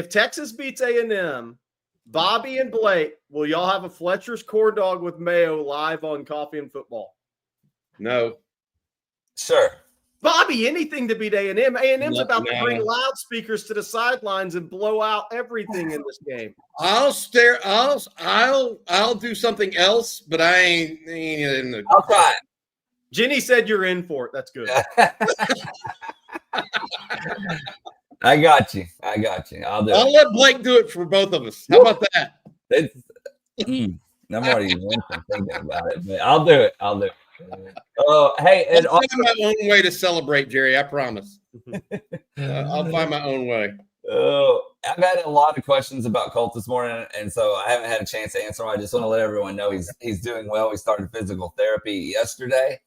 Texas beats A&M, Bobby and Blake, will y'all have a Fletcher's corn dog with Mayo live on Coffee and Football? No. Sure. Bobby, anything to beat A&M. A&M's about to bring loudspeakers to the sidelines and blow out everything in this game. I'll do something else, but I ain't in the. I'll try it. Jenny said you're in for it. That's good. I got you. I'll let Blake do it for both of us. How about that? I'm already thinking about it, but I'll do it. Oh, hey, and I'll find my own way to celebrate, Jerry. I promise. I'll find my own way. I've had a lot of questions about Colt this morning, and so I haven't had a chance to answer them. I just want to let everyone know he's doing well. We started physical therapy yesterday.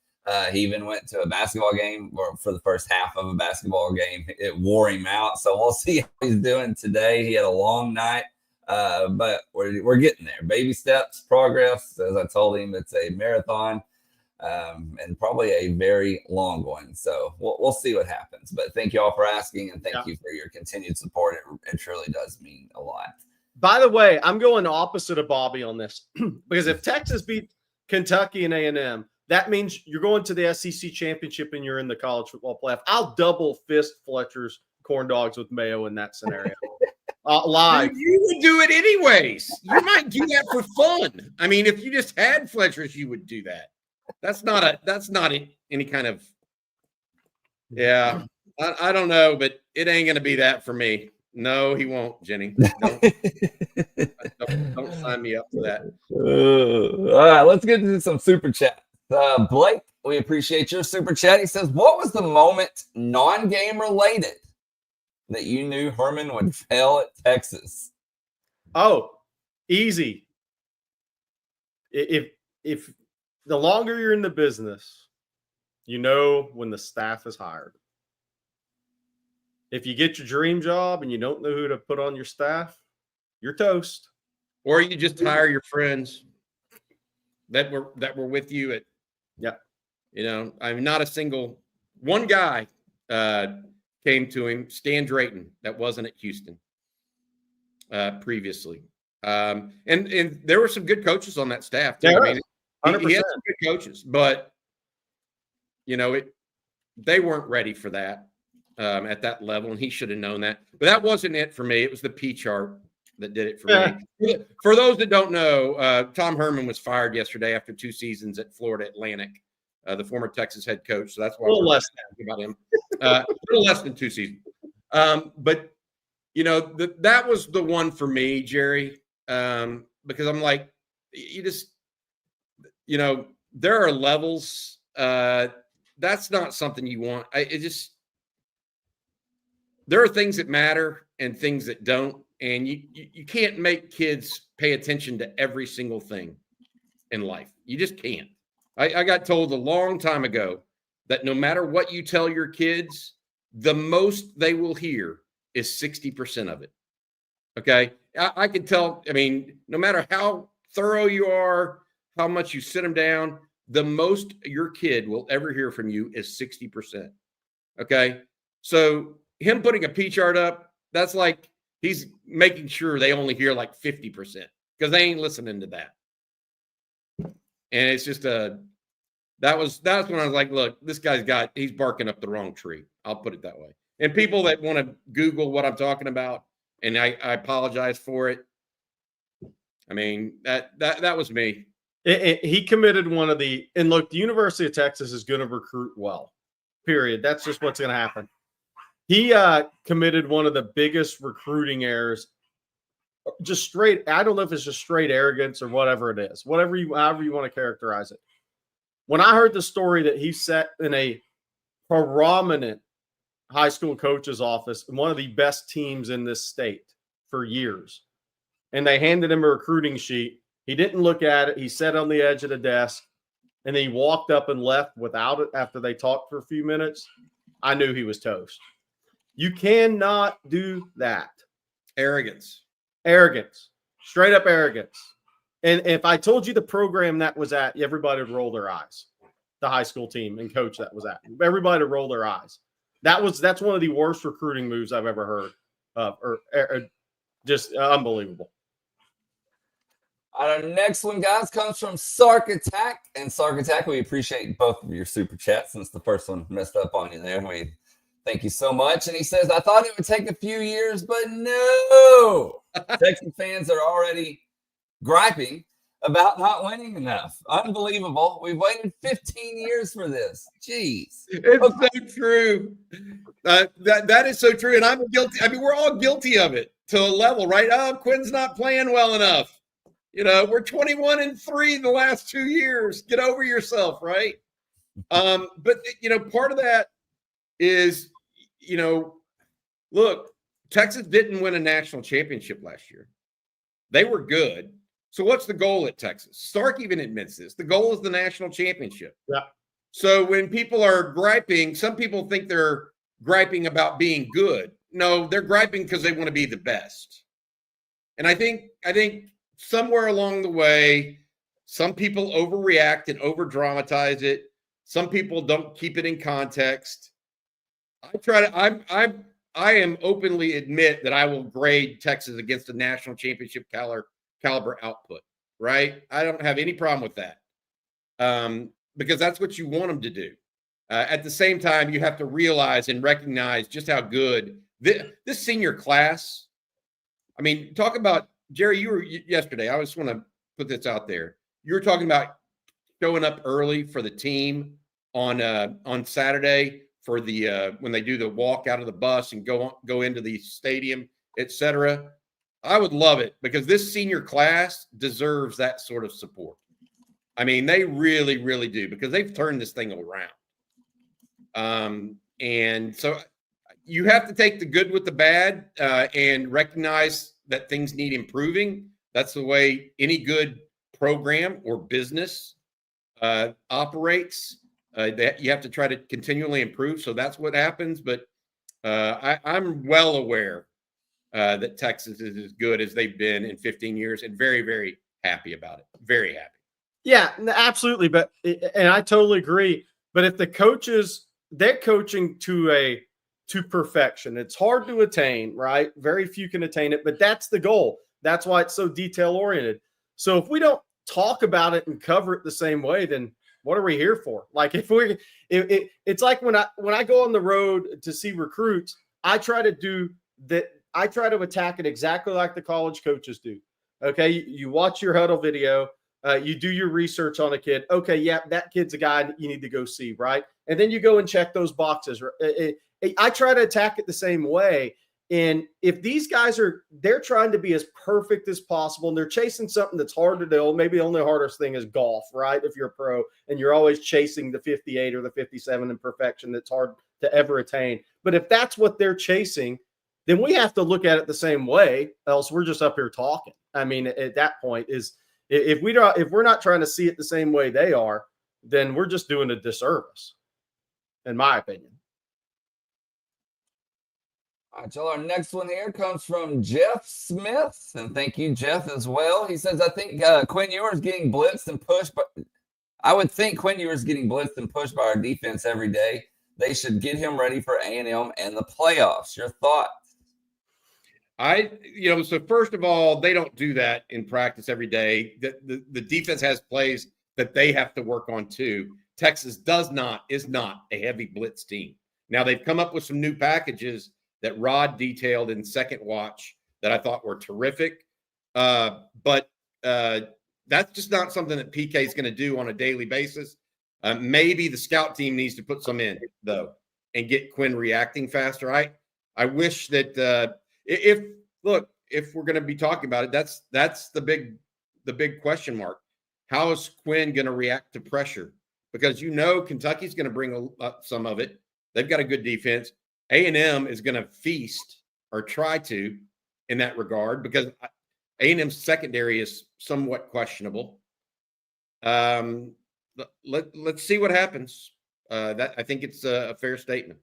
He even went to a basketball game, or for the first half of a basketball game. It wore him out, so we'll see how he's doing today. He had a long night, but we're getting there. Baby steps, progress. As I told him, it's a marathon. And probably a very long one. So we'll see what happens. But thank you all for asking, and thank you for your continued support. It truly does mean a lot. By the way, I'm going opposite of Bobby on this because if Texas beat Kentucky and A&M, that means you're going to the SEC championship and you're in the college football playoff. I'll double fist Fletcher's corn dogs with Mayo in that scenario. Live. You would do it anyways. You might do that for fun. I mean, if you just had Fletcher's, you would do that. That's not any kind of, I don't know, but it ain't going to be that for me. No, he won't, Jenny. Don't sign me up for that. All right, let's get into some super chat. Blake, we appreciate your super chat. He says, what was the moment non-game related that you knew Herman would fail at Texas? Oh, easy. If the longer you're in the business, you know when the staff is hired. If you get your dream job and you don't know who to put on your staff, you're toast. Or you just hire your friends that were with you at, I mean, not a single one guy came to him, Stan Drayton, that wasn't at Houston previously. And there were some good coaches on that staff too. Yeah, I mean, 100%. he had some good coaches, but they weren't ready for that at that level, and he should have known that. But that wasn't it for me. It was the P chart that did it for me. For those that don't know, Tom Herman was fired yesterday after 2 seasons at Florida Atlantic, the former Texas head coach. So that's why we're less about him. A little less than 2 seasons. But that was the one for me, Jerry, because I'm like, there are levels. That's not something you want. There are things that matter and things that don't. And you can't make kids pay attention to every single thing in life. You just can't. I got told a long time ago that no matter what you tell your kids, the most they will hear is 60% of it. Okay. I can tell, I mean, no matter how thorough you are, how much you sit them down, the most your kid will ever hear from you is 60%. Okay. So him putting a P chart up, that's like he's making sure they only hear like 50% because they ain't listening to that. And it's just that's when I was like, look, this he's barking up the wrong tree. I'll put it that way. And people that want to Google what I'm talking about, and I apologize for it. I mean, that was me. He committed and look, the University of Texas is going to recruit well, period. That's just what's going to happen. He committed one of the biggest recruiting errors, just straight. I don't know if it's just straight arrogance or whatever it is, however you want to characterize it. When I heard the story that he sat in a prominent high school coach's office, one of the best teams in this state for years, and they handed him a recruiting sheet, he didn't look at it. He sat on the edge of the desk, and then he walked up and left without it after they talked for a few minutes. I knew he was toast. You cannot do that. Arrogance, straight up arrogance. And if I told you the program that was at, everybody would roll their eyes. The high school team and coach that was at, everybody would roll their eyes. That's one of the worst recruiting moves I've ever heard of, or just unbelievable. Our next one, guys, comes from Sark Attack. And Sark Attack, we appreciate both of your super chats since the first one messed up on you there. We thank you so much. And he says, I thought it would take a few years, but no. Texas fans are already griping about not winning enough. Unbelievable. We've waited 15 years for this. Jeez. It's so true. That is so true. And I'm guilty. I mean, we're all guilty of it to a level, right? Oh, Quinn's not playing well enough. We're 21-3 the last 2 years. Get over yourself, right? But part of that is, look, Texas didn't win a national championship last year. They were good. So what's the goal at Texas? Stark even admits this. The goal is the national championship. Yeah. So when people are griping, some people think they're griping about being good. No, they're griping because they want to be the best. And I think somewhere along the way, some people overreact and over-dramatize it. Some people don't keep it in context. I am openly admit that I will grade Texas against a national championship caliber output, right? I don't have any problem with that because that's what you want them to do. At the same time, you have to realize and recognize just how good this senior class. I mean, talk about, Jerry, you were yesterday. I just want to put this out there. You were talking about showing up early for the team on Saturday for the when they do the walk out of the bus and go into the stadium, etc. I would love it because this senior class deserves that sort of support. I mean, they really, really do because they've turned this thing around. And so you have to take the good with the bad and recognize that things need improving. That's the way any good program or business operates. That you have to try to continually improve. So that's what happens. But I'm well aware that Texas is as good as they've been in 15 years, and very, very happy about it. Very happy. Yeah, absolutely. And I totally agree. But if the coaches, they're coaching to perfection. It's hard to attain, right? Very few can attain it, but that's the goal. That's why it's so detail oriented. So if we don't talk about it and cover it the same way, then what are we here for? Like it's like when I go on the road to see recruits, I try to do that. I try to attack it exactly like the college coaches do. Okay, you watch your huddle video, you do your research on a kid. Okay, yeah, that kid's a guy you need to go see, right? And then you go and check those boxes. I try to attack it the same way. And if these guys they're trying to be as perfect as possible, and they're chasing something that's hard to do. Maybe the only hardest thing is golf, right? If you're a pro and you're always chasing the 58 or the 57 in perfection, that's hard to ever attain. But if that's what they're chasing, then we have to look at it the same way. Else we're just up here talking. I mean, at that point if we're not trying to see it the same way they are, then we're just doing a disservice, in my opinion. All right, y'all. Our next one here comes from Jeff Smith, and thank you, Jeff, as well. He says, "I think Quinn Ewers getting blitzed and pushed, but I would think Quinn Ewers getting blitzed and pushed by our defense every day. They should get him ready for A&M and the playoffs." Your thoughts? So first of all, they don't do that in practice every day. The defense has plays that they have to work on too. Texas is not a heavy blitz team. Now they've come up with some new packages that Rod detailed in second watch that I thought were terrific. But that's just not something that PK is going to do on a daily basis. Maybe the scout team needs to put some in, though, and get Quinn reacting faster. I wish that if we're going to be talking about it, that's the big question mark. How is Quinn going to react to pressure? Because Kentucky's going to bring some of it. They've got a good defense. A&M is going to feast or try to in that regard because A&M's secondary is somewhat questionable. Let's see what happens. I think it's a fair statement.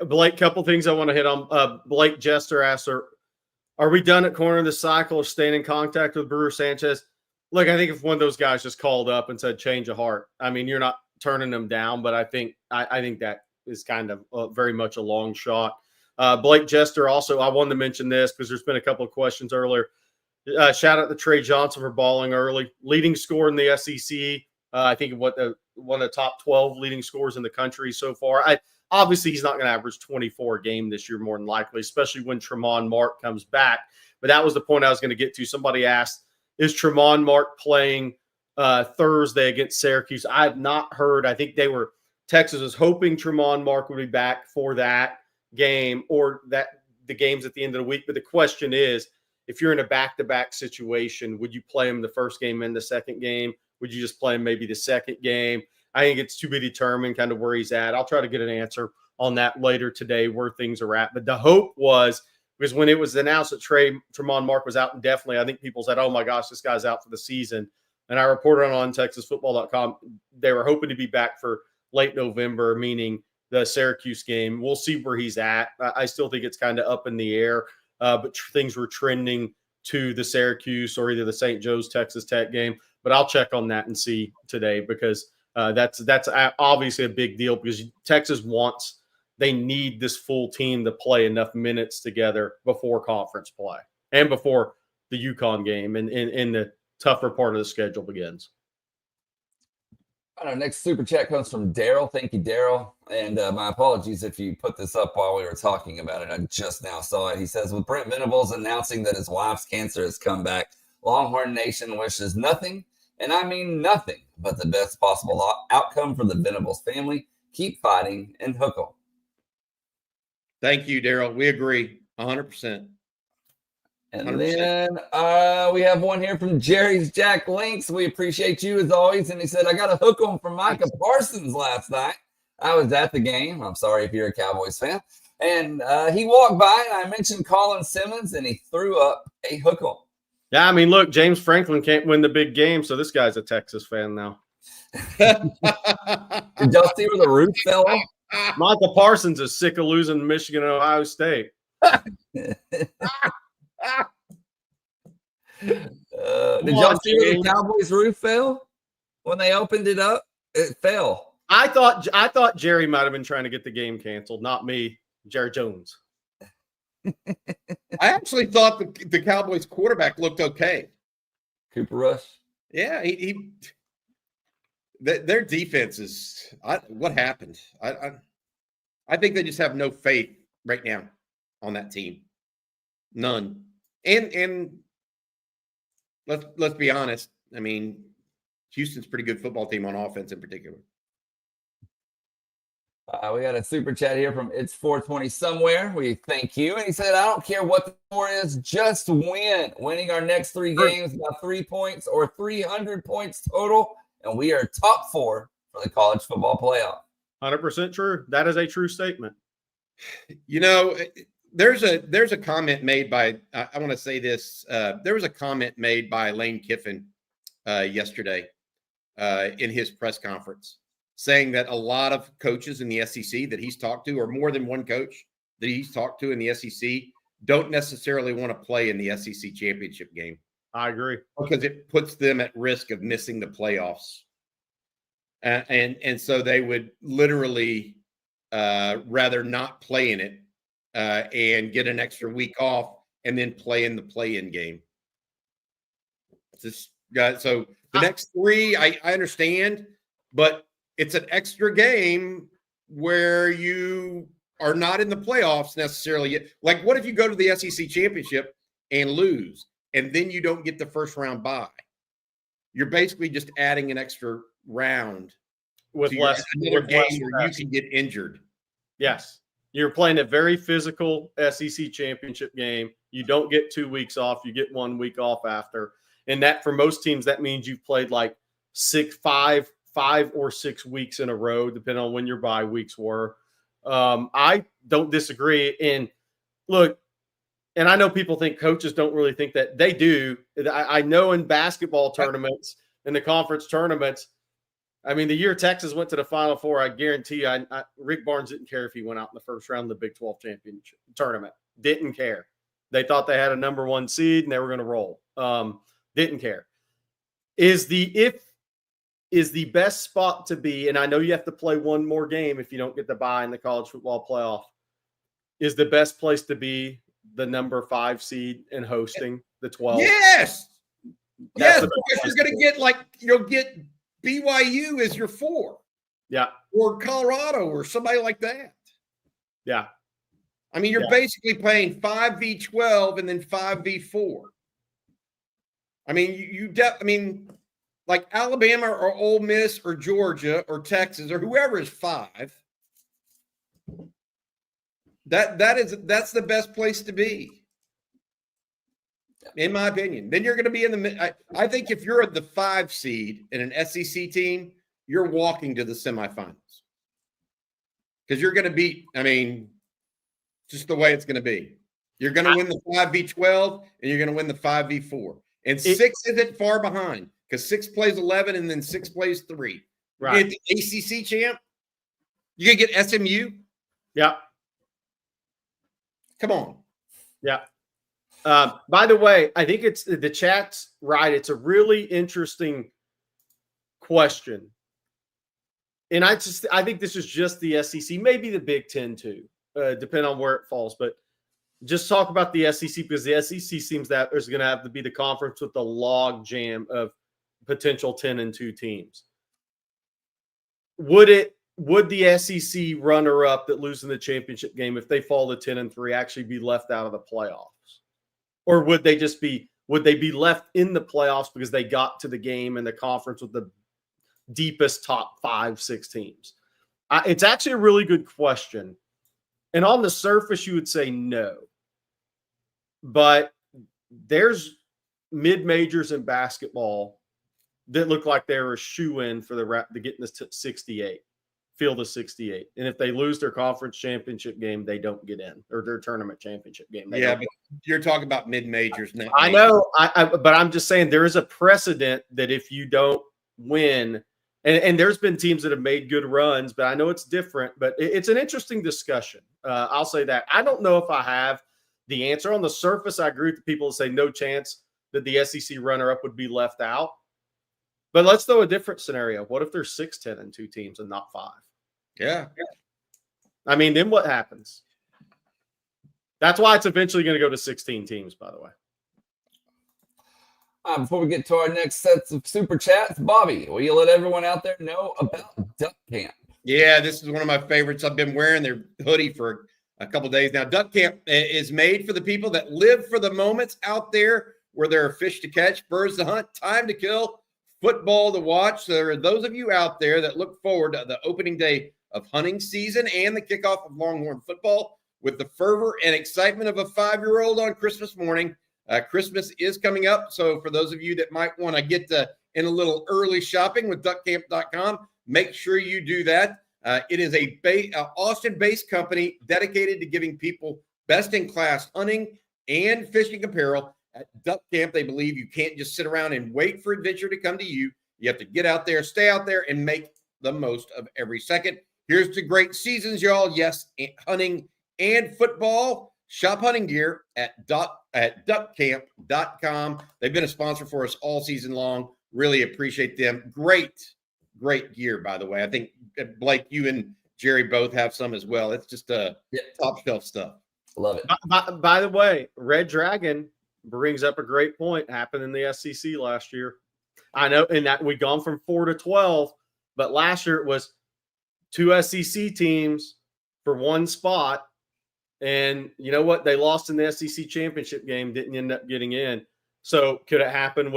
Blake, couple things I want to hit on. Blake Jester asked, are we done at corner of the cycle or staying in contact with Brewer Sanchez? Look, I think if one of those guys just called up and said change of heart, I mean, you're not turning them down, but I think that is kind of very much a long shot. Blake Jester also, I wanted to mention this because there's been a couple of questions earlier. Shout out to Trey Johnson for balling early. Leading scorer in the SEC. I think one of the top 12 leading scorers in the country so far. Obviously, he's not going to average 24 a game this year, more than likely, especially when Tremont Mark comes back. But that was the point I was going to get to. Somebody asked, is Tremont Mark playing Thursday against Syracuse? I have not heard. I think Texas was hoping Tremont Mark would be back for that game or the games at the end of the week. But the question is, if you're in a back-to-back situation, would you play him the first game and the second game? Would you just play him maybe the second game? I think it's to be determined kind of where he's at. I'll try to get an answer on that later today, where things are at. But the hope was, because when it was announced that Tremont Mark was out indefinitely, I think people said, oh, my gosh, this guy's out for the season. And I reported on TexasFootball.com, they were hoping to be back for late November, meaning the Syracuse game. We'll see where he's at. I still think it's kind of up in the air, but things were trending to the Syracuse or either the St. Joe's Texas Tech game. But I'll check on that and see today because that's obviously a big deal because Texas they need this full team to play enough minutes together before conference play and before the UConn game and in the tougher part of the schedule begins. Our next super chat comes from Daryl. Thank you, Daryl. And my apologies if you put this up while we were talking about it. I just now saw it. He says, with Brent Venables announcing that his wife's cancer has come back, Longhorn Nation wishes nothing, and I mean nothing, but the best possible outcome for the Venables family. Keep fighting and hook 'em. Thank you, Daryl. We agree 100%. And 100%. Then we have one here from Jerry's Jack Links. We appreciate you as always. And he said, I got a hook 'em from Micah Parsons last night. I was at the game. I'm sorry if you're a Cowboys fan. And he walked by and I mentioned Colin Simmons and he threw up a hook 'em. Yeah, I mean, look, James Franklin can't win the big game, so this guy's a Texas fan now. Did y'all see where the roof fell off? Michael Parsons is sick of losing to Michigan and Ohio State. Did y'all see where the Cowboys' roof fell when they opened it up? It fell. I thought Jerry might have been trying to get the game canceled, not me, Jerry Jones. I actually thought the Cowboys quarterback looked okay. Cooper Rush. Yeah, their defense is what happened. I think they just have no faith right now on that team. None. And let's be honest. I mean, Houston's a pretty good football team on offense in particular. We got a super chat here from It's 420 somewhere. We thank you. And he said, I don't care what the score is, just win. Winning our next 3 games by 3 points or 300 points total. And we are top 4 for the college football playoff. 100% true. That is a true statement. You know, there's a comment made by, I want to say this. There was a comment made by Lane Kiffin yesterday in his press conference, saying that a lot of coaches in the SEC that he's talked to, or more than one coach that he's talked to in the SEC, don't necessarily want to play in the SEC championship game. I agree. Because it puts them at risk of missing the playoffs. And so they would literally rather not play in it and get an extra week off and then play in the play-in game. So the next 3, I understand, but it's an extra game where you are not in the playoffs necessarily yet. Like, what if you go to the SEC championship and lose, and then you don't get the first round bye? You're basically just adding an extra round with game less where you can get injured. Yes. You're playing a very physical SEC championship game. You don't get 2 weeks off. You get 1 week off after. And that, for most teams, that means you've played like 5 or 6 weeks in a row, depending on when your bye weeks were. I don't disagree. And look, and I know people think coaches don't really think that. They do. I know in basketball tournaments, in the conference tournaments, I mean, the year Texas went to the Final Four, I guarantee you, Rick Barnes didn't care if he went out in the first round of the Big 12 championship tournament. Didn't care. They thought they had a number 1 seed and they were going to roll. Didn't care. Is the best spot to be, and I know you have to play 1 more game if you don't get the bye in the college football playoff, is the best place to be the number 5 seed and hosting the 12? Yes. Yes, because you're going to get you'll get BYU as your 4. Yeah. Or Colorado or somebody like that. Yeah. I mean, you're basically playing 5v12 and then 5v4. I mean, like Alabama or Ole Miss or Georgia or Texas or whoever is 5. That's the best place to be, in my opinion. Then you're going to be in the. I think if you're at the 5 seed in an SEC team, you're walking to the semifinals because you're going to beat. I mean, just the way it's going to be. You're going to win the 5v12 and you're going to win the 5v4. And 6 isn't far behind because 6 plays 11 and then 6 plays 3. Right. You get the ACC champ. You going to get SMU? Yeah. Come on. Yeah. By the way, I think it's the chat's right. It's a really interesting question. And I think this is just the SEC, maybe the Big Ten too, depending on where it falls. But just talk about the SEC because the SEC seems that there's going to have to be the conference with the log jam of potential 10-2 teams. Would the SEC runner-up that lose in the championship game, if they fall to 10-3, actually be left out of the playoffs? Or would they be left in the playoffs because they got to the game in the conference with the deepest top 5-6 teams? It's actually a really good question. And on the surface, you would say no. But there's mid-majors in basketball that look like they're a shoe-in for the getting this to 68. Field of 68. And if they lose their conference championship game, they don't get in, or their tournament championship game. But you're talking about mid-majors now. I know, but I'm just saying there is a precedent that if you don't win, and there's been teams that have made good runs, but I know it's different, but it's an interesting discussion. I'll say that. I don't know if I have. the answer. On the surface, I agree with the people that say no chance that the SEC runner-up would be left out. But let's throw a different scenario. What if there's 6-10 and 2 teams and not 5? Yeah. I mean, then what happens? That's why it's eventually going to go to 16 teams, by the way. Before we get to our next sets of super chats, Bobby, will you let everyone out there know about Duck Camp? Yeah, this is one of my favorites. I've been wearing their hoodie for a couple days now. Duck Camp is made for the people that live for the moments out there where there are fish to catch, birds to hunt, time to kill, football to watch. So there are those of you out there that look forward to the opening day of hunting season and the kickoff of Longhorn football with the fervor and excitement of a 5-year-old on Christmas morning. Christmas is coming up, so for those of you that might want to get in a little early shopping with duckcamp.com, make sure you do that. It is a Austin-based company dedicated to giving people best-in-class hunting and fishing apparel. At Duck Camp, they believe you can't just sit around and wait for adventure to come to you. You have to get out there, stay out there, and make the most of every second. Here's to great seasons, y'all. Yes, hunting and football. Shop hunting gear at duckcamp.com. They've been a sponsor for us all season long. Really appreciate them. Great gear, by the way. I think, Blake, you and Jerry both have some as well. It's just top shelf stuff. Love it. By the way, Red Dragon brings up a great point. Happened in the SEC last year. I know, in that we've gone from 4 to 12, but last year it was 2 SEC teams for 1 spot. And you know what? They lost in the SEC championship game, didn't end up getting in. So could it happen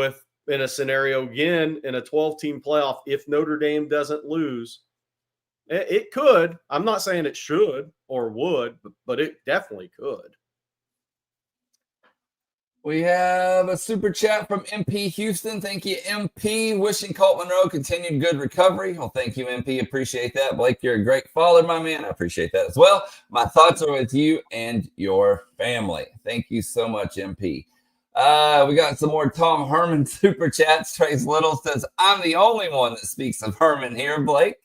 in a scenario again in a 12-team playoff if Notre Dame doesn't lose? It could. I'm not saying it should or would, but it definitely could. We have a super chat from MP Houston. Thank you, MP. Wishing Colt Monroe continued good recovery. Well, thank you, MP. Appreciate that. Blake, you're a great father, my man. I appreciate that as well. My thoughts are with you and your family. Thank you so much, MP. We got some more Tom Herman super chats. Trace Little says, I'm the only one that speaks of Herman here, Blake.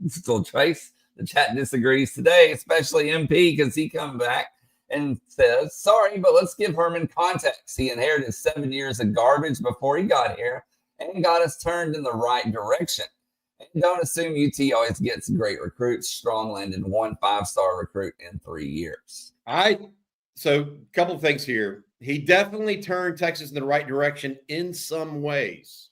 Still Trace. The chat disagrees today, especially MP, because he come back and says, sorry, but let's give Herman context. He inherited 7 years of garbage before he got here and got us turned in the right direction. And don't assume UT always gets great recruits. Strong landed 1 5-star recruit in 3 years. So a couple of things here. He definitely turned Texas in the right direction in some ways.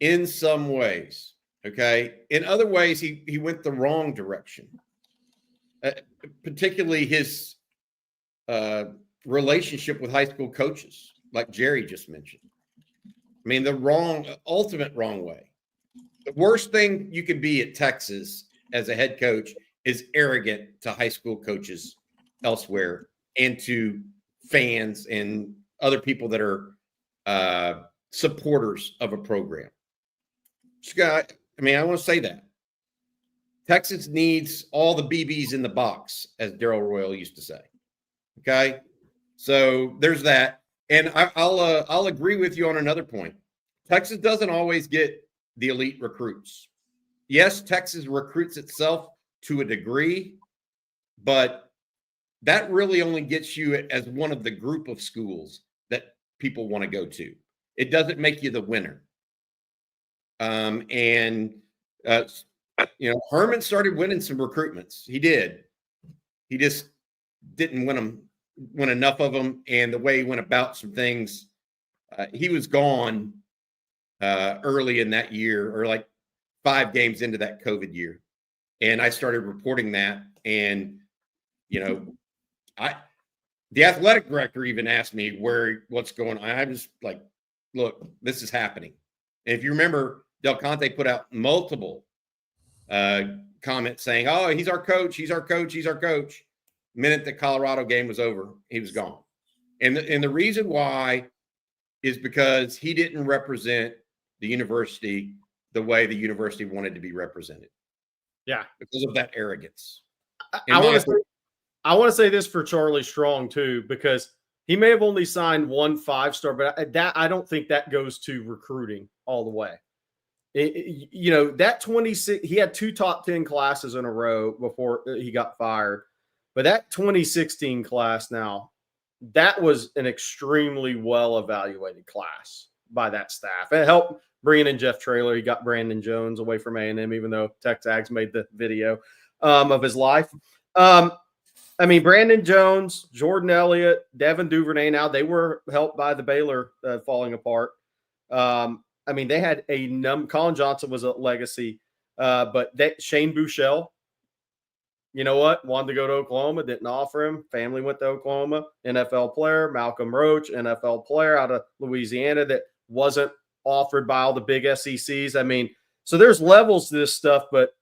In some ways. Okay. In other ways, he went the wrong direction. Particularly his relationship with high school coaches, like Jerry just mentioned. I mean, the ultimate wrong way. The worst thing you can be at Texas as a head coach is arrogant to high school coaches elsewhere and to fans and other people that are supporters of a program. I want to say that. Texas needs all the BBs in the box, as Darrell Royal used to say. Okay, so there's that, and I'll agree with you on another point. Texas doesn't always get the elite recruits. Yes, Texas recruits itself to a degree, but that really only gets you as one of the group of schools that people want to go to. It doesn't make you the winner. Herman started winning some recruitments. He did. He just didn't win enough of them. And the way he went about some things, he was gone early in that year, or like 5 games into that COVID year. And I started reporting that. And, the athletic director even asked me what's going on. I was like, look, this is happening. And if you remember, Del Conte put out multiple comments saying, oh, he's our coach. He's our coach. He's our coach. The minute the Colorado game was over, he was gone. And the reason why is because he didn't represent the university the way the university wanted to be represented. Yeah. Because of that arrogance. I want to say this for Charlie Strong too, because he may have only signed 1 5-star, but I don't think that goes to recruiting all the way. That 26, he had 2 top 10 classes in a row before he got fired. But that 2016 class now, that was an extremely well evaluated class by that staff. It helped bringing in Jeff Traylor. He got Brandon Jones away from A&M, even though Texags made the video of his life. I mean, Brandon Jones, Jordan Elliott, Devin Duvernay, now they were helped by the Baylor falling apart. I mean, they had Colin Johnson was a legacy, but Shane Buechele, you know what? Wanted to go to Oklahoma, didn't offer him. Family went to Oklahoma. NFL player, Malcolm Roach, NFL player out of Louisiana that wasn't offered by all the big SECs. I mean, so there's levels to this stuff, but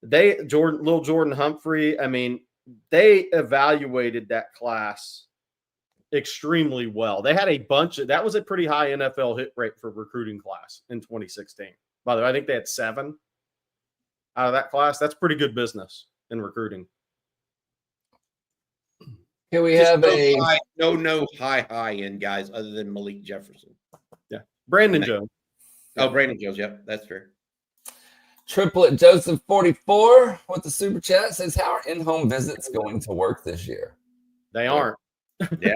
little Jordan Humphrey, I mean, they evaluated that class extremely well. They had that was a pretty high NFL hit rate for recruiting class in 2016. By the way, I think they had 7 out of that class. That's pretty good business in recruiting. Here we have no high end guys other than Malik Jefferson. Yeah. Brandon Jones. Oh, Brandon Jones. Yep, that's fair. Triplet Joseph 44 with the super chat says, how are in-home visits going to work this year? They aren't. Yeah.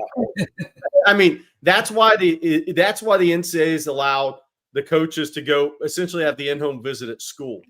I mean, that's why the NCAAs allowed the coaches to go essentially have the in-home visit at school.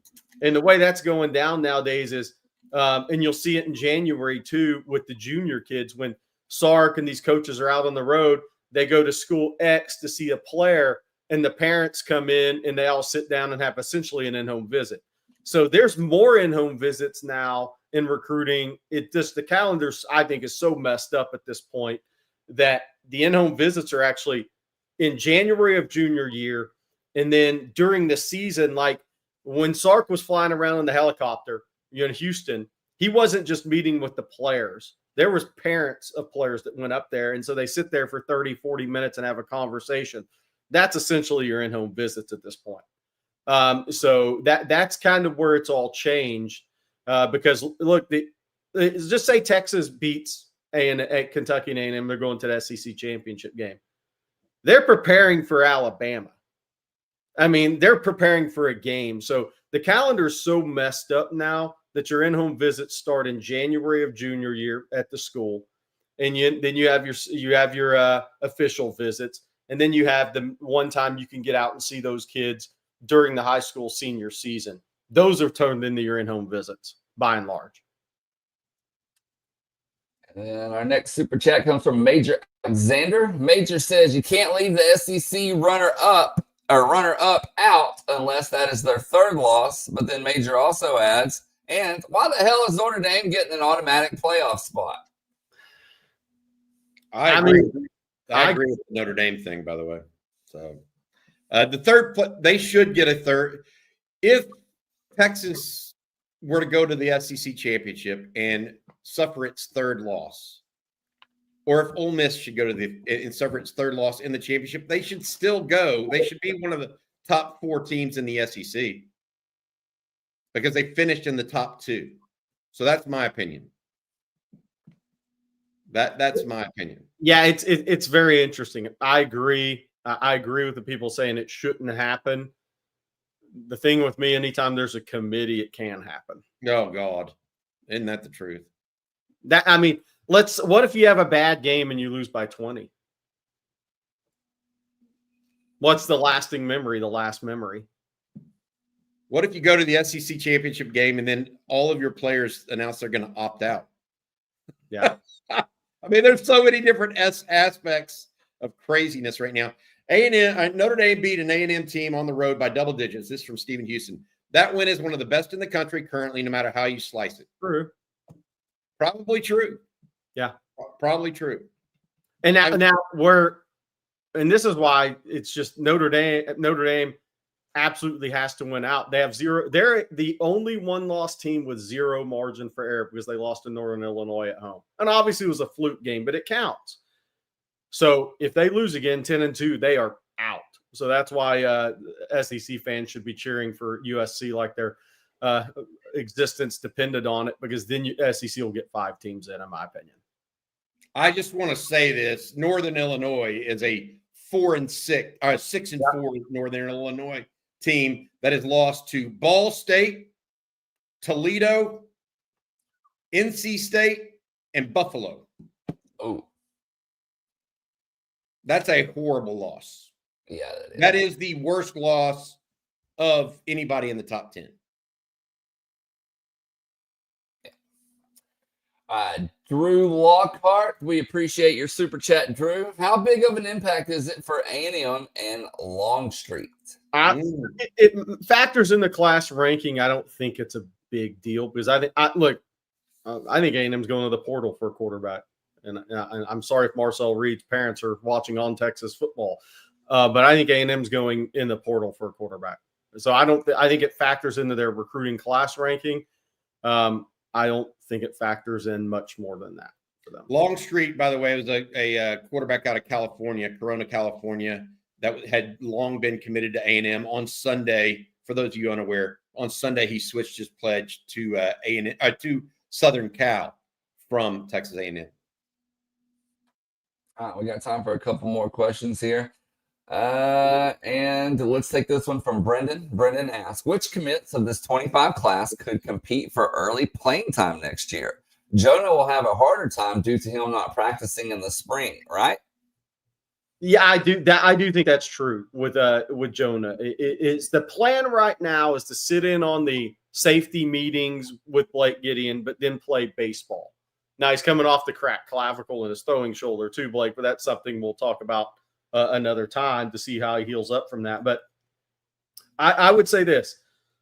And the way that's going down nowadays is, and you'll see it in January too with the junior kids when Sark and these coaches are out on the road, they go to school X to see a player and the parents come in and they all sit down and have essentially an in-home visit. So there's more in-home visits now in recruiting. The calendar, I think, is so messed up at this point that the in-home visits are actually in January of junior year. And then during the season, like when Sark was flying around in the helicopter, in Houston, he wasn't just meeting with the players. There was parents of players that went up there. And so they sit there for 30, 40 minutes and have a conversation. That's essentially your in-home visits at this point. So that's kind of where it's all changed because look, just say Texas beats Kentucky and A&M. They're going to the SEC championship game. They're preparing for Alabama. I mean, they're preparing for a game. So the calendar is so messed up now that your in-home visits start in January of junior year at the school, and then you have your official visits, and then you have the one time you can get out and see those kids during the high school senior season. Those are turned into your in-home visits by and large. And our next super chat comes from Major Alexander. Major says you can't leave the SEC runner-up out unless that is their 3rd loss. But then Major also adds, and why the hell is Notre Dame getting an automatic playoff spot? I agree with the Notre Dame thing, by the way. So the third, they should get a third. If Texas were to go to the SEC championship and suffer its 3rd loss, or if Ole Miss should go to and suffer its 3rd loss in the championship, they should still go. They should be one of the top 4 teams in the SEC because they finished in the top 2. So that's my opinion. That's my opinion. Yeah, it's very interesting. I agree. I agree with the people saying it shouldn't happen. The thing with me, anytime there's a committee, it can happen. Oh God, isn't that the truth? What if you have a bad game and you lose by 20? What's the lasting memory? The last memory. What if you go to the SEC championship game and then all of your players announce they're going to opt out? Yeah. I mean, there's so many different aspects of craziness right now. Notre Dame beat an A&M team on the road by double digits. This is from Stephen Houston. That win is one of the best in the country currently, no matter how you slice it. True. Probably true. Yeah. Probably true. And this is why it's just Notre Dame absolutely has to win out. They have 0. They're the only one-loss team with 0 margin for error because they lost to Northern Illinois at home. And obviously it was a fluke game, but it counts. So if they lose again 10-2, they are out. So that's why SEC fans should be cheering for USC like their existence depended on it, because then SEC will get 5 teams in my opinion. I just want to say this: Northern Illinois is a 6-4 Northern Illinois team that has lost to Ball State, Toledo, NC State, and Buffalo. Oh, That's a horrible loss. yeah. That is the worst loss of anybody in the top 10. Drew Lockhart, we appreciate your super chat, Drew. How big of an impact is it for A&M and Longstreet? It factors in the class ranking. I don't think it's a big deal because I think A&M's going to the portal for a quarterback. And I'm sorry if Marcel Reed's parents are watching on Texas football, but I think A&M's going in the portal for a quarterback. So I think it factors into their recruiting class ranking. I don't think it factors in much more than that for them. Longstreet, by the way, was a quarterback out of California, Corona, California, that had long been committed to A&M. On Sunday, for those of you unaware, on Sunday he switched his pledge to to Southern Cal from Texas A&M. All right, we got time for a couple more questions here. And let's take this one from Brendan. Brendan asks, which commits of this 25 class could compete for early playing time next year? Jonah will have a harder time due to him not practicing in the spring, right? Yeah, I do think that's true with Jonah. It's the plan right now is to sit in on the safety meetings with Blake Gideon, but then play baseball. Now he's coming off the cracked clavicle and his throwing shoulder too, Blake, but that's something we'll talk about another time to see how he heals up from that. But I would say this.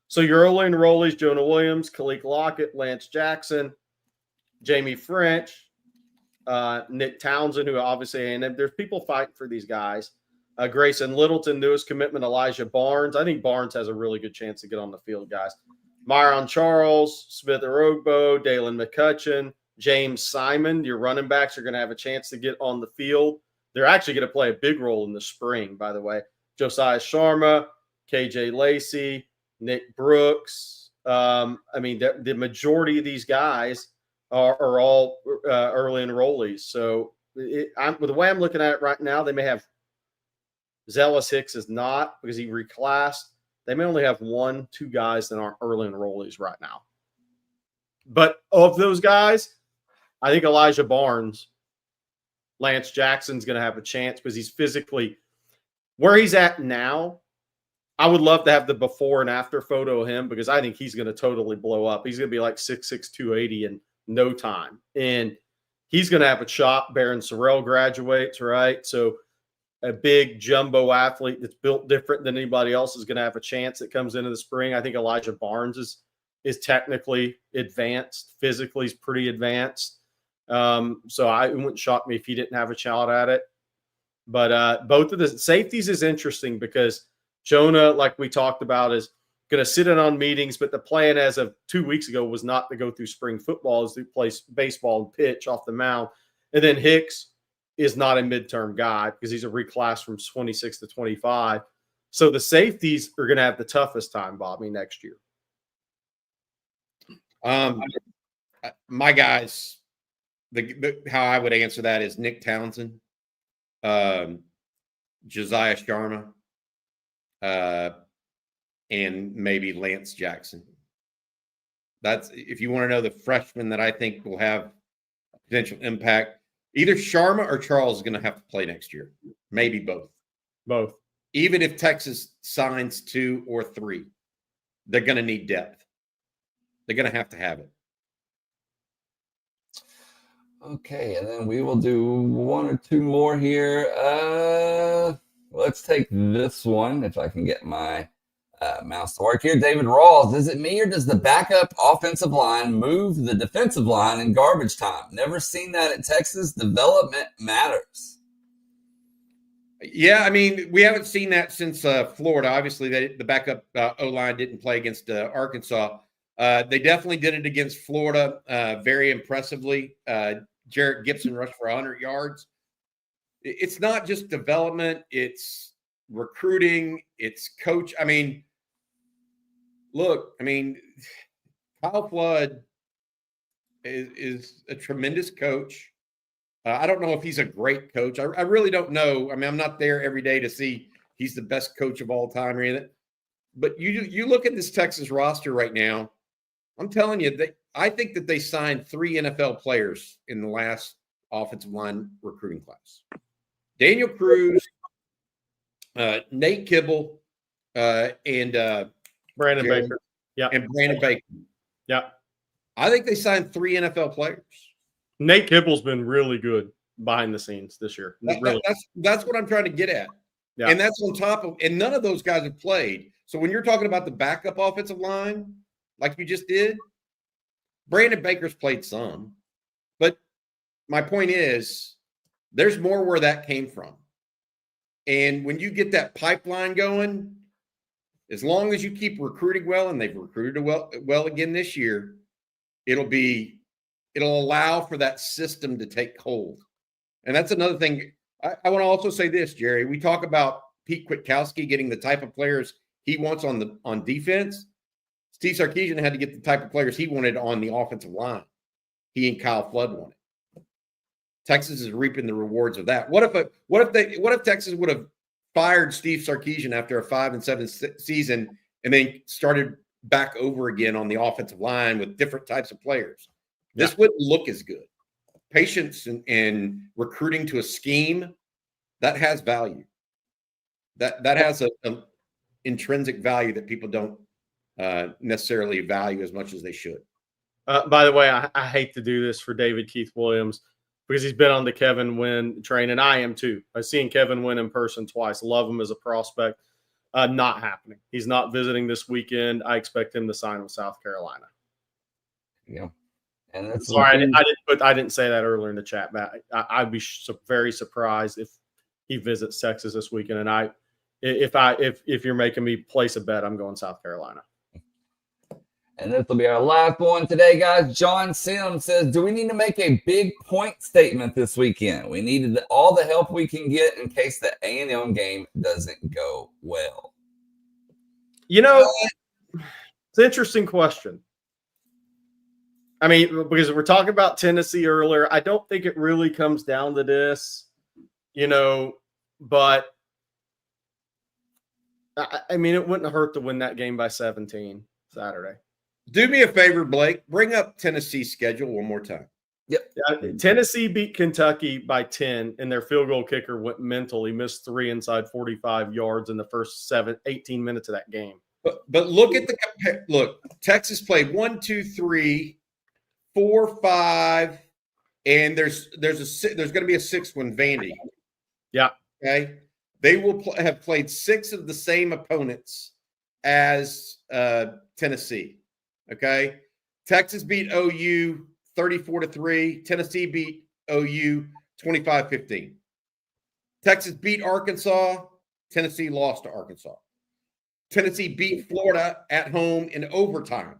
So your early enrollees, Jonah Williams, Khalil Lockett, Lance Jackson, Jamie French, Nick Townsend, who obviously, and there's people fighting for these guys. Grayson Littleton, newest commitment, Elijah Barnes. I think Barnes has a really good chance to get on the field, guys. Myron Charles, Smith Orogbo, Dalen McCutcheon, James Simon. Your running backs are going to have a chance to get on the field. They're actually going to play a big role in the spring, by the way. Josiah Sharma, KJ Lacey, Nick Brooks. The majority of these guys are all early enrollees. So with the way I'm looking at it right now, they may have Zealous Hicks is not because he reclassed. They may only have 1-2 guys that aren't early enrollees right now. But of those guys, I think Elijah Barnes, Lance Jackson's going to have a chance because he's physically where he's at now. I would love to have the before and after photo of him because I think he's going to totally blow up. He's going to be like 6'6", 280 in no time. And he's going to have a shot. Baron Sorrell graduates, right? So a big jumbo athlete that's built different than anybody else is going to have a chance that comes into the spring. I think Elijah Barnes is technically advanced. Physically, he's pretty advanced. So it wouldn't shock me if he didn't have a shot at it. But both of the safeties is interesting because Jonah, like we talked about, is going to sit in on meetings. But the plan as of 2 weeks ago was not to go through spring football, is to play baseball and pitch off the mound. And then Hicks is not a midterm guy because he's a reclass from 26 to 25. So the safeties are going to have the toughest time, Bobby, next year. My guys, how I would answer that is Nick Townsend, Josiah Sharma, and maybe Lance Jackson. That's if you want to know the freshmen that I think will have potential impact. Either Sharma or Charles is going to have to play next year. Maybe both. Both. Even if Texas signs 2 or 3, they're going to need depth. They're going to have it. Okay, and then we will do 1 or 2 more here. Let's take this one, if I can get my mouse to work here. David Rawls, is it me or does the backup offensive line move the defensive line in garbage time? Never seen that at Texas. Development matters. Yeah, I mean, we haven't seen that since Florida. Obviously, the backup O-line didn't play against Arkansas. They definitely did it against Florida very impressively. Jarrett Gibson rushed for 100 yards. It's not just development. It's recruiting. It's coach. I mean, look, Kyle Flood is a tremendous coach. I don't know if he's a great coach. I really don't know. I mean, I'm not there every day to see he's the best coach of all time or anything. But you look at this Texas roster right now, I'm telling you, I think that they signed 3 NFL players in the last offensive line recruiting class. Daniel Cruz, Nate Kibble, and Brandon Jared, Baker. Yeah. and Brandon Baker. Yeah. I think they signed 3 NFL players. Nate Kibble's been really good behind the scenes this year. That's what I'm trying to get at. Yeah. And that's on top of, and none of those guys have played. So when you're talking about the backup offensive line, like you just did, Brandon Baker's played some. But my point is, there's more where that came from. And when you get that pipeline going, as long as you keep recruiting well, and they've recruited well again this year, it'll allow for that system to take hold. And that's another thing. I want to also say this, Jerry. We talk about Pete Kwiatkowski getting the type of players he wants on defense. Steve Sarkeesian had to get the type of players he wanted on the offensive line. He and Kyle Flood wanted. Texas is reaping the rewards of that. What if Texas would have fired Steve Sarkeesian after a 5-7 season and then started back over again on the offensive line with different types of players? This wouldn't look as good. Patience and recruiting to a scheme, that has value. That has a intrinsic value that people don't necessarily value as much as they should. By the way, I hate to do this for David Keith Williams because he's been on the Kevin Wynn train, and I am too. I've seen Kevin Wynn in person twice. Love him as a prospect. Not happening. He's not visiting this weekend. I expect him to sign with South Carolina. Yeah. And that's sorry, I didn't say that earlier in the chat, Matt. I'd be very surprised if he visits Texas this weekend. And if you're making me place a bet, I'm going South Carolina. And this will be our last one today, guys. John Sims says, do we need to make a big point statement this weekend? We needed all the help we can get in case the A&M game doesn't go well. You know, it's an interesting question. I mean, because we're talking about Tennessee earlier, I don't think it really comes down to this, but I mean, it wouldn't hurt to win that game by 17 Saturday. Do me a favor, Blake. Bring up Tennessee's schedule one more time. Yep. Tennessee beat Kentucky by 10, and their field goal kicker went mental. He missed 3 inside 45 yards in the first 18 minutes of that game. But look at look. Texas played 1, 2, 3, 4, 5, and there's going to be a 6th one, Vandy. Yeah. Okay. They will have played 6 of the same opponents as Tennessee. Okay. Texas beat OU 34-3. Tennessee beat OU 25-15. Texas beat Arkansas. Tennessee lost to Arkansas. Tennessee beat Florida at home in overtime.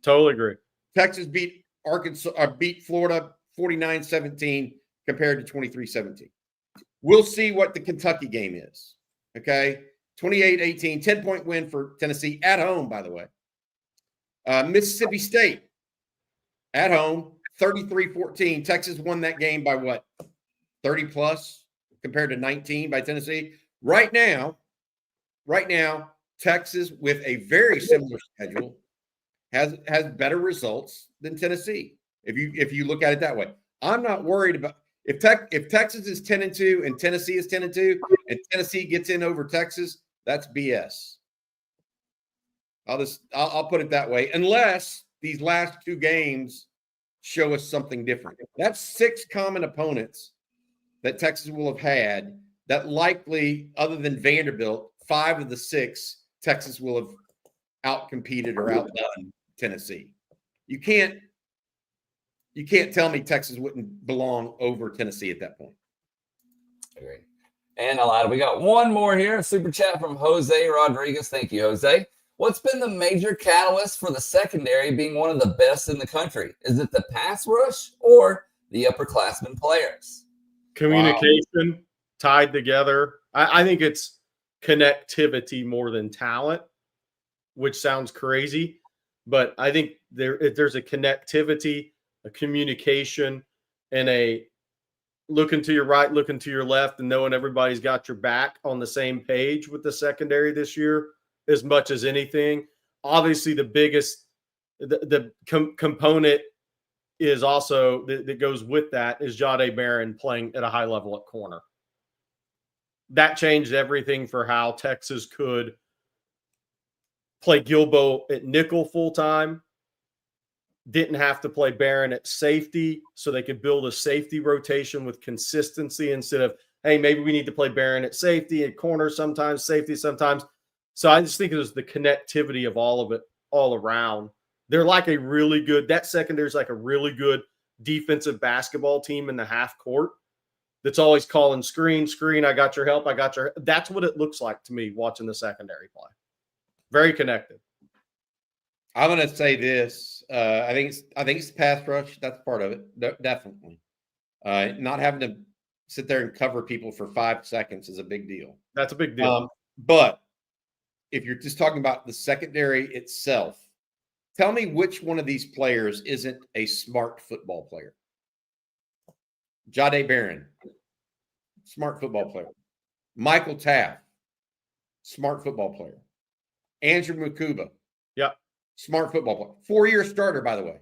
Totally agree. Texas beat Florida 49-17 compared to 23-17. We'll see what the Kentucky game is. Okay. 28-18, 10-point win for Tennessee at home, by the way. Mississippi State at home, 33-14. Texas won that game by what? 30 plus compared to 19 by Tennessee. Right now, Texas with a very similar schedule has better results than Tennessee. If you look at it that way, I'm not worried about if Texas is 10-2 and Tennessee is 10-2 and Tennessee gets in over Texas, that's BS. I'll put it that way, unless these last 2 games show us something different. That's 6 common opponents that Texas will have had that likely, other than Vanderbilt, 5 of the 6 Texas will have outcompeted or outdone Tennessee. You can't tell me Texas wouldn't belong over Tennessee at that point. Agreed. And we got one more here, super chat from Jose Rodriguez. Thank you, Jose. What's been the major catalyst for the secondary being one of the best in the country? Is it the pass rush or the upperclassmen players? Communication tied together. I think it's connectivity more than talent, which sounds crazy, but I think there's a connectivity, a communication, and a looking to your right, looking to your left, and knowing everybody's got your back on the same page with the secondary this year as much as anything. Obviously, the biggest component is also that goes with that is Jahdae Barron playing at a high level at corner. That changed everything for how Texas could play Gilbo at nickel full time. Didn't have to play Barron at safety, so they could build a safety rotation with consistency instead of, hey, maybe we need to play Barron at safety, at corner sometimes, safety sometimes. So I just think it was the connectivity of all of it all around. They're like a really good, that secondary is like a really good defensive basketball team in the half court that's always calling screen, I got your help, I got your. That's what it looks like to me watching the secondary play. Very connected. I'm going to say this. I think it's pass rush. That's part of it. Definitely. Not having to sit there and cover people for 5 seconds is a big deal. That's a big deal. But if you're just talking about the secondary itself, tell me which one of these players isn't a smart football player. Jahdae Barron, smart football player. Michael Taft, smart football player. Andrew Mukuba, yep, smart football player. 4-year starter, by the way,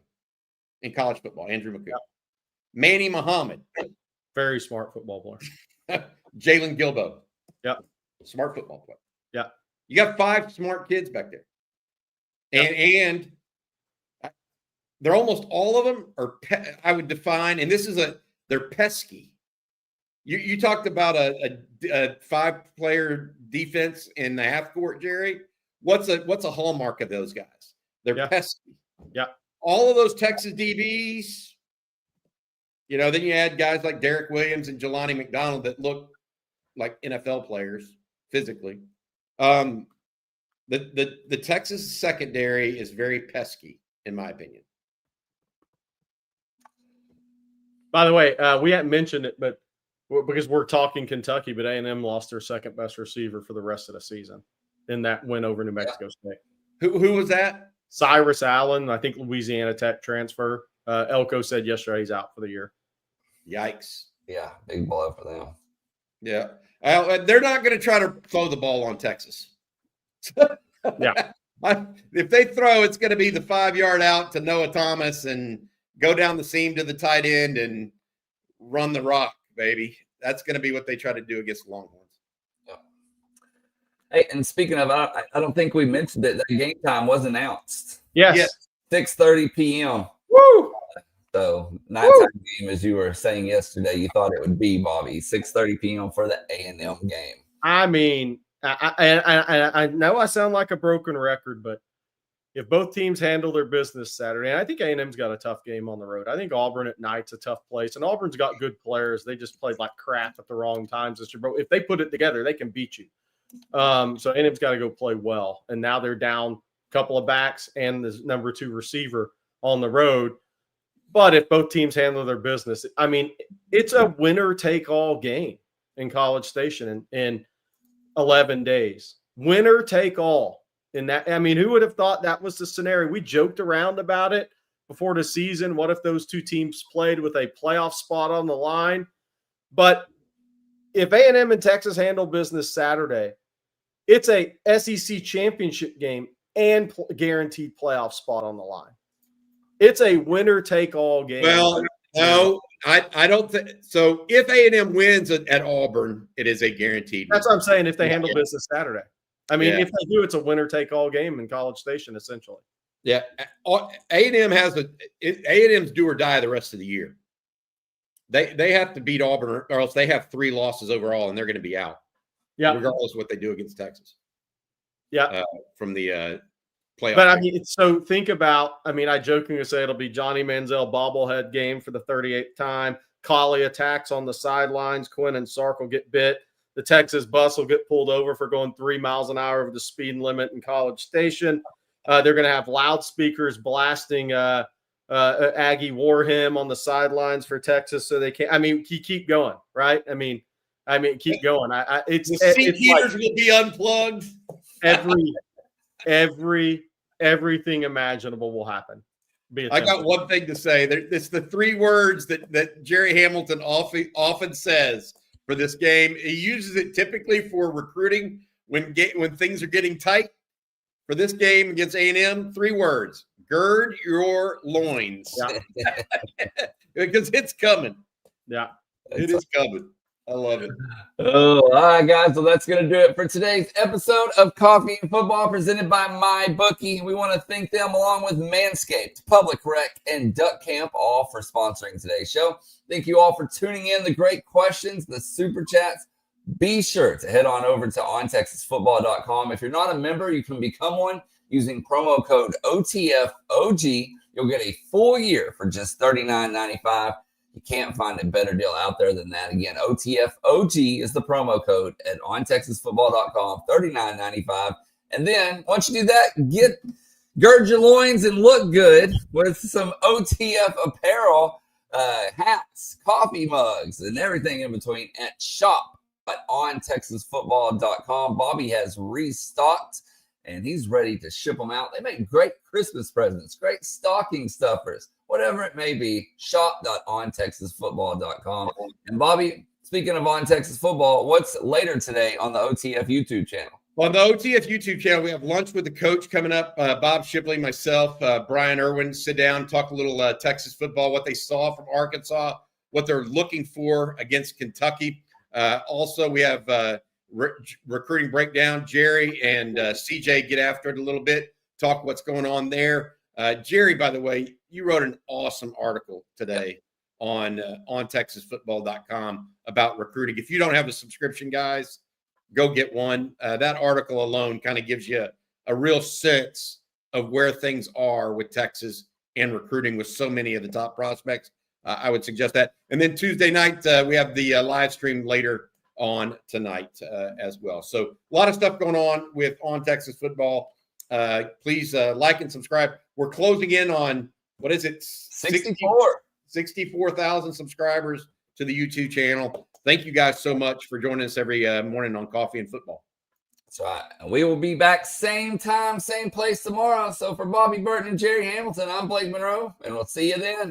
in college football, Andrew Mukuba. Yep. Manny Muhammad. Very smart football player. Jalen Gilbo. Yep. Smart football player. Yep. You got 5 smart kids back there. And they're almost all of them are, I would define, and they're pesky. You talked about a 5-player defense in the half court, Jerry. What's a hallmark of those guys? They're pesky. Yeah. All of those Texas DBs, then you add guys like Derek Williams and Jelani McDonald that look like NFL players physically. The Texas secondary is very pesky, in my opinion. By the way, we hadn't mentioned it, but because we're talking Kentucky, but A&M lost their second best receiver for the rest of the season in that win over New Mexico State. Who was that? Cyrus Allen, I think Louisiana Tech transfer. Elko said yesterday he's out for the year. Yikes. Yeah, big blow for them. Yeah. They're not going to try to throw the ball on Texas. Yeah. If they throw, it's going to be the 5-yard out to Noah Thomas and go down the seam to the tight end and run the rock, baby. That's going to be what they try to do against the Longhorns. Yeah. Hey, and speaking of, I don't think we mentioned it. That game time was announced. Yes. 6:30 p.m. Woo! So nighttime game, as you were saying yesterday, you thought it would be, Bobby. 6:30 p.m. for the A&M game. I mean, I know I sound like a broken record, but if both teams handle their business Saturday, and I think A&M's got a tough game on the road. I think Auburn at night's a tough place, and Auburn's got good players. They just played like crap at the wrong times this year. But if they put it together, they can beat you. So A&M's got to go play well. And now they're down a couple of backs and the number 2 receiver on the road. But if both teams handle their business, I mean, it's a winner-take-all game in College Station in 11 days. Winner-take-all. In that, I mean, who would have thought that was the scenario? We joked around about it before the season. What if those 2 teams played with a playoff spot on the line? But if A&M and Texas handle business Saturday, it's a SEC championship game and guaranteed playoff spot on the line. It's a winner-take-all game. Well, no, I don't think so. If A&M wins at Auburn, it is a guaranteed. That's what I'm saying. If they handle business Saturday, I mean, if they do, it's a winner-take-all game in College Station, essentially. Yeah, A&M A&M's do or die the rest of the year. They have to beat Auburn, or else they have 3 losses overall, and they're going to be out. Yeah, regardless of what they do against Texas. Yeah, from the playoff. But I mean, so think about. I mean, I jokingly say it'll be Johnny Manziel bobblehead game for the 38th time. Collie attacks on the sidelines. Quinn and Sark will get bit. The Texas bus will get pulled over for going 3 miles an hour over the speed limit in College Station. They're going to have loudspeakers blasting Aggie war hymn on the sidelines for Texas, so they can't. I mean, keep going, right? I mean, keep going. The seat heaters will be unplugged. Everything imaginable will happen. I got one thing to say. It's the 3 words that Jerry Hamilton often says for this game. He uses it typically for recruiting when things are getting tight. For this game against A&M, 3 words: gird your loins because it's coming. Yeah. It is coming. I love it. Oh, all right, guys. So that's going to do it for today's episode of Coffee and Football presented by MyBookie. We want to thank them along with Manscaped, Public Rec, and Duck Camp all for sponsoring today's show. Thank you all for tuning in. The great questions, the super chats. Be sure to head on over to ontexasfootball.com. If you're not a member, you can become one using promo code OTFOG. You'll get a full year for just $39.95. You can't find a better deal out there than that. Again, OTFOG is the promo code at ontexasfootball.com, $39.95. And then once you do that, gird your loins and look good with some OTF apparel, hats, coffee mugs, and everything in between at shop.ontexasfootball.com. Bobby has restocked, and he's ready to ship them out. They make great Christmas presents, great stocking stuffers, whatever it may be. Shop.ontexasfootball.com. And Bobby, speaking of On Texas Football, what's later today on the OTF YouTube channel? On the OTF YouTube channel, we have lunch with the coach coming up. Bob Shipley, myself, Brian Irwin, sit down, talk a little Texas football, what they saw from Arkansas, what they're looking for against Kentucky. Also, we have recruiting breakdown. Jerry and CJ get after it a little bit, talk what's going on there. Jerry, by the way, you wrote an awesome article today on TexasFootball.com about recruiting. If you don't have a subscription, guys, go get one. That article alone kind of gives you a real sense of where things are with Texas and recruiting with so many of the top prospects. I would suggest that. And then Tuesday night, we have the live stream later on tonight as well. So a lot of stuff going on with On Texas Football. Please like and subscribe. We're closing in on, what is it? 64,000 subscribers to the YouTube channel. Thank you guys so much for joining us every morning on Coffee and Football. That's right. We will be back same time, same place tomorrow. So for Bobby Burton and Jerry Hamilton, I'm Blake Monroe, and we'll see you then.